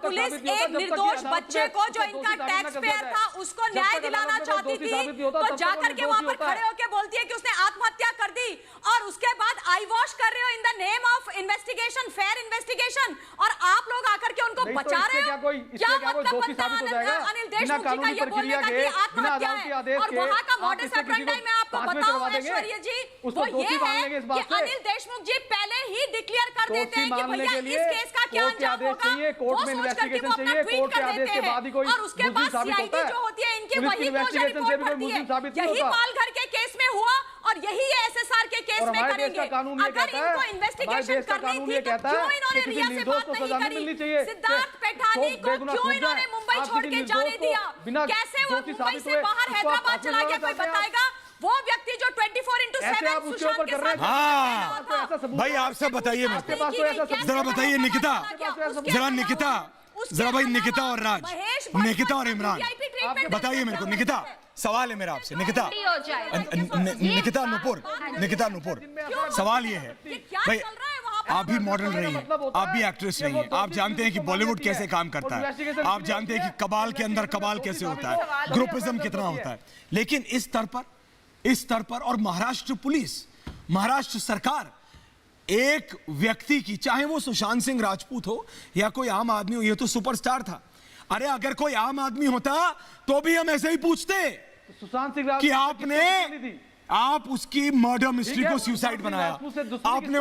पुलिस एक निर्दोष बच्चे को जो इनका टैक्स पेयर था उसको न्याय दिलाना चाहती थी तो जाकर के वहां पर खड़े होकर बोलती है कि उसने आत्महत्या कर दी और उसके बाद आई वॉश कर रहे हो in the name of investigation, fair investigation, और आप लोग आकर के उनको बचा रहे हो। क्या मतलब बनता है अनिल देशमुख जी का ये बोलने का कि आत्महत्या है? और वहां का मॉडस ऑपरेंडी मैं आपको बताऊं ऐश्वर्या जी, वो ये है कि अनिल देशमुख जी पहले ही डिक्लेयर कर देते हैं कि भैया इस केस का क्या अंजाम होगा, वो सोच करके वो अपना ट्वीट कर देते हैं और उसके बाद सीआईडी जो होती है इनकी वही क्लोजर रिपोर्ट भरती है। यही पालघर के केस में हुआ और यही एसएसआर के केस में करेंगे। अगर इनको इन्वेस्टिगेशन करनी थी तो क्यों इन्होंने रिया से बात नहीं करी? सिद्धार्थ पैठानी को क्यों इन्होंने मुंबई छोड़ के जाने दिया? कैसे वो मुंबई से बाहर हैदराबाद चला गया, कोई बताएगा? वो व्यक्ति जो 24/7 सुशांत के साथ। हाँ भाई आप सब बताइए, जरा बताइए निकिता, जरा निकिता, जरा भाई निकिता और राज, निकिता और इमरान बताइए मेरे को। निकिता सवाल है मेरा आपसे, निकिता, निकिता नुपुर, निकिता नुपुर, सवाल ये है भाई आप भी मॉडल रही हैं, आप भी एक्ट्रेस रही हैं, आप जानते हैं कि बॉलीवुड कैसे काम करता है, आप जानते हैं कि कबाल के अंदर कबाल कैसे होता है, ग्रुपिज्म कितना होता है, लेकिन इस स्तर पर और महाराष्ट्र पुलिस, महाराष्ट्र सरकार एक व्यक्ति की, चाहे वो सुशांत सिंह राजपूत हो या कोई आम आदमी हो, ये तो सुपरस्टार था। अरे अगर कोई आम आदमी होता तो भी हम ऐसे ही पूछते सुशांत सिंह कि आप उसकी मर्डर मिस्ट्री को सुसाइड बनाया, आपने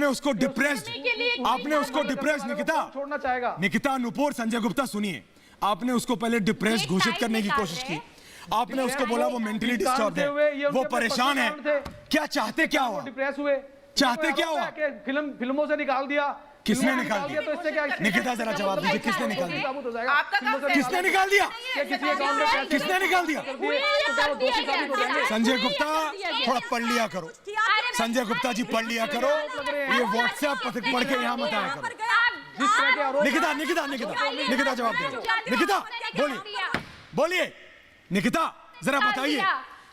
उसको डिप्रेस्ड, निकिता, निकिता नुपुर, संजय गुप्ता सुनिए, आपने उसको पहले डिप्रेस्ड घोषित करने की कोशिश की, आपने उसको बोला वो मेंटली डिस्टर्ब है, वो परेशान है, क्या चाहते क्या हुआ, डिप्रेस हुए, चाहते क्या हुआ? फिल्मों से निकाल दिया। किसने निकाल दिया? तो इससे क्या? निकिता जरा जवाब दीजिए, किसने निकाल दिया? किसने निकाल दिया? किसने निकाल दिया? संजय गुप्ता थोड़ा पढ़ लिया करो, संजय गुप्ता जी पढ़ लिया करो, ये व्हाट्सएप पढ़ के यहाँ मत आया करो। निकिता, निकिता, निकिता, निकिता जवाब दीजिए, निकिता बोलिए, बोलिए निकिता, जरा बताइए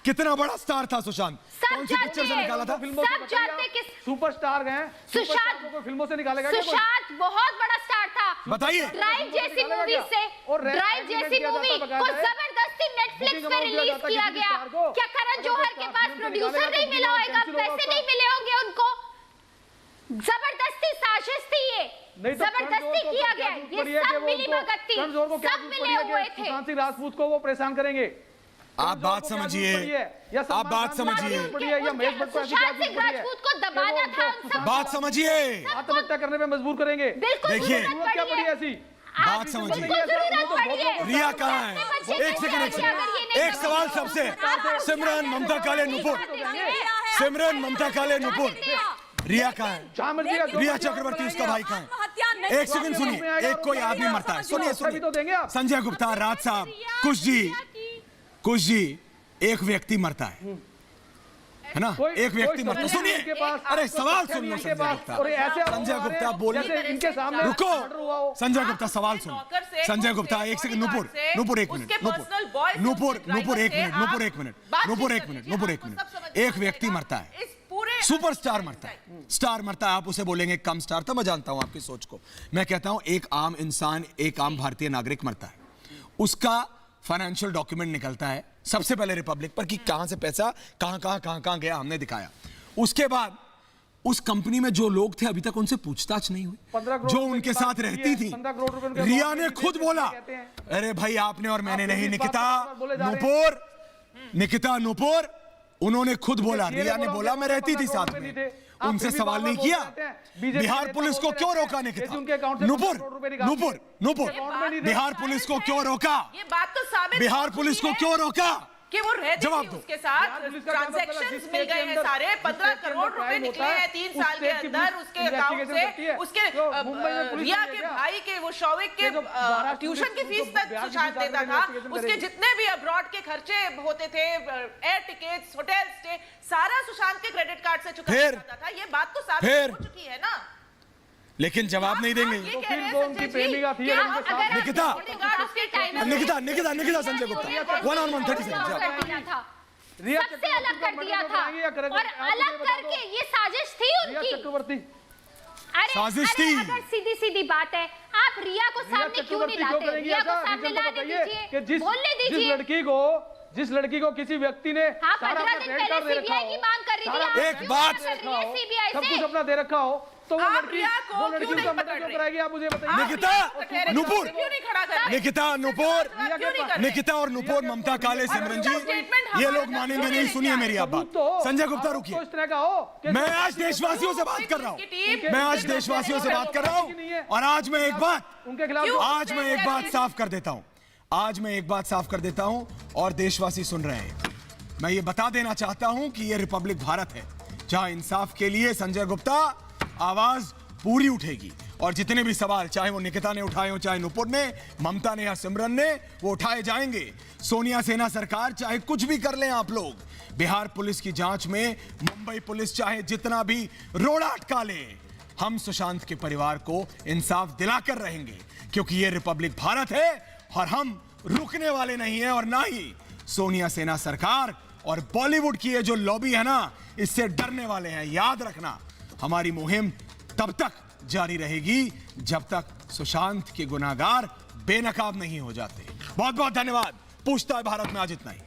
कितना बड़ा स्टार था सुशांत, कौन सी पिक्चर से निकाला था? सब जानते कि सुपरस्टार गए, सुशांत को फिल्मों से निकालेगा। सुशांत बहुत बड़ा स्टार था, बताइए। ड्राइव जैसी मूवी से, ड्राइव जैसी मूवी को जबरदस्ती नेटफ्लिक्स पे रिलीज किया गया। क्या करण जौहर के पास प्रोड्यूसर नहीं मिला होगा, पैसे नहीं मिले होंगे उनको? जबरदस्ती साजिश थी ये, जबरदस्ती किया गया, ये सब मिलीभगत थी, सब मिले हुए थे। सुशांत सिंह राजपूत को वो परेशान करेंगे। आप बात समझिए, आप बात समझिए, सुशांत सिंह राजपूत को दबाना था, बात समझिए, आत्महत्या करने पे मजबूर करेंगे। देखिए क्या पड़ी ऐसी बात समझिए, रिया कहाँ है? एक सेकंड, एक सवाल सबसे, सिमरन ममता काले नुपुर, सिमरन ममता काले नुपुर, रिया कहाँ है? रिया चक्रवर्ती उसका भाई कहाँ है? एक सेकंड सुनिए, एक कोई आदमी मरता है, सुनिए सुनिए, संजय गुप्ता, राज साहब, कुश जी, एक व्यक्ति मरता है ना, एक व्यक्ति मरता है, सुनिए, अरे सवाल सुन लो संजय गुप्ता बोलिए, इनके सामने रुको, संजय गुप्ता सवाल सुनो, संजय गुप्ता एक सेकंड, नुपुर एक मिनट, नुपुर एक मिनट, एक व्यक्ति मरता है, सुपरस्टार मरता है, स्टार मरता है, आप उसे बोलेंगे कम स्टार था, मैं जानता हूं आपकी सोच को, मैं कहता हूं एक आम इंसान, एक आम भारतीय नागरिक मरता है, उसका फाइनेंशियल डॉक्यूमेंट निकलता है सबसे पहले रिपब्लिक पर कि कहां से पैसा कहां गया, हमने दिखाया, उसके बाद उस कंपनी में जो लोग थे अभी तक उनसे पूछताछ नहीं हुई, जो उनके साथ रहती थी, रिया ने खुद बोला, अरे भाई आपने और मैंने नहीं, निकिता नुपुर, उन्होंने खुद बोला, रिया ने बोला मैं रहती थी साथ में, उनसे सवाल नहीं किया। बिहार पुलिस को क्यों रोका निकिता? नुपुर, बिहार पुलिस को क्यों रोका? ये बात तो साबित, बिहार पुलिस को क्यों रोका? कि वो रहती जवाब थी दो। उसके साथ, ट्रांजैक्शंस मिल गए हैं सारे, 15 करोड़ रुपए निकले हैं 3 साल के अंदर उसके अकाउंट से, उसके रिया के भाई के, वो शौविक के ट्यूशन की फीस तक सुशांत देता था, उसके जितने भी अब्रॉड के खर्चे होते थे, एयर टिकट्स, होटल स्टे, सारा सुशांत के क्रेडिट कार्ड से चुकाया जाता था। ये बात तो साबित हो चुकी है ना। लेकिन जवाब नहीं देंगे। निकिता संजय गुप्ता 1 on 1 30 सेकंड सबसे अलग कर दिया था और अलग करके ये साजिश थी उनकी। साजिश थी। अगर सीधी सीधी बात है, आप रिया को सामने क्यों नहीं लाते? रिया को सामने ला दीजिए, बोलने दीजिए। जिस लड़की को किसी व्यक्ति ने सारा अपना क्रेडिट कार्ड दे रखा हो, की मांग कर रही थी, एक बात सब कुछ अपना दे रखा हो, तो वो लड़की उसका मर्डर क्यों कराएगी? आप मुझे बताइए। निकिता नूपुर, निकिता और नूपुर, ममता काले, सिमरन जी, ये लोग मानेंगे नहीं। सुनिए मेरी आप बात। संजय गुप्ता रुकिए, मैं आज देशवासियों से बात कर रहा हूँ, मैं आज देशवासियों से बात कर रहा हूँ। और आज मैं एक बात साफ कर देता हूँ, आज मैं एक बात साफ कर देता हूं और देशवासी सुन रहे हैं। मैं ये बता देना चाहता हूं कि ये रिपब्लिक भारत है जहां इंसाफ के लिए संजय गुप्ता आवाज पूरी उठेगी और जितने भी सवाल, चाहे वो निकिता ने उठाए हो, चाहे नुपुर ने, ममता ने या सिमरन ने, वो उठाए जाएंगे। सोनिया सेना सरकार चाहे कुछ भी कर लें आप लोग, बिहार पुलिस की जांच में मुंबई पुलिस चाहे जितना भी रोड़ा अटका ले, हम सुशांत के परिवार को इंसाफ दिलाकर रहेंगे, क्योंकि ये रिपब्लिक भारत है और हम रुकने वाले नहीं हैं। और ना ही सोनिया सेना सरकार और बॉलीवुड की ये जो लॉबी है ना, इससे डरने वाले हैं। याद रखना, हमारी मुहिम तब तक जारी रहेगी जब तक सुशांत के गुनाहगार बेनकाब नहीं हो जाते। बहुत बहुत धन्यवाद। पूछता है भारत में आज इतना ही।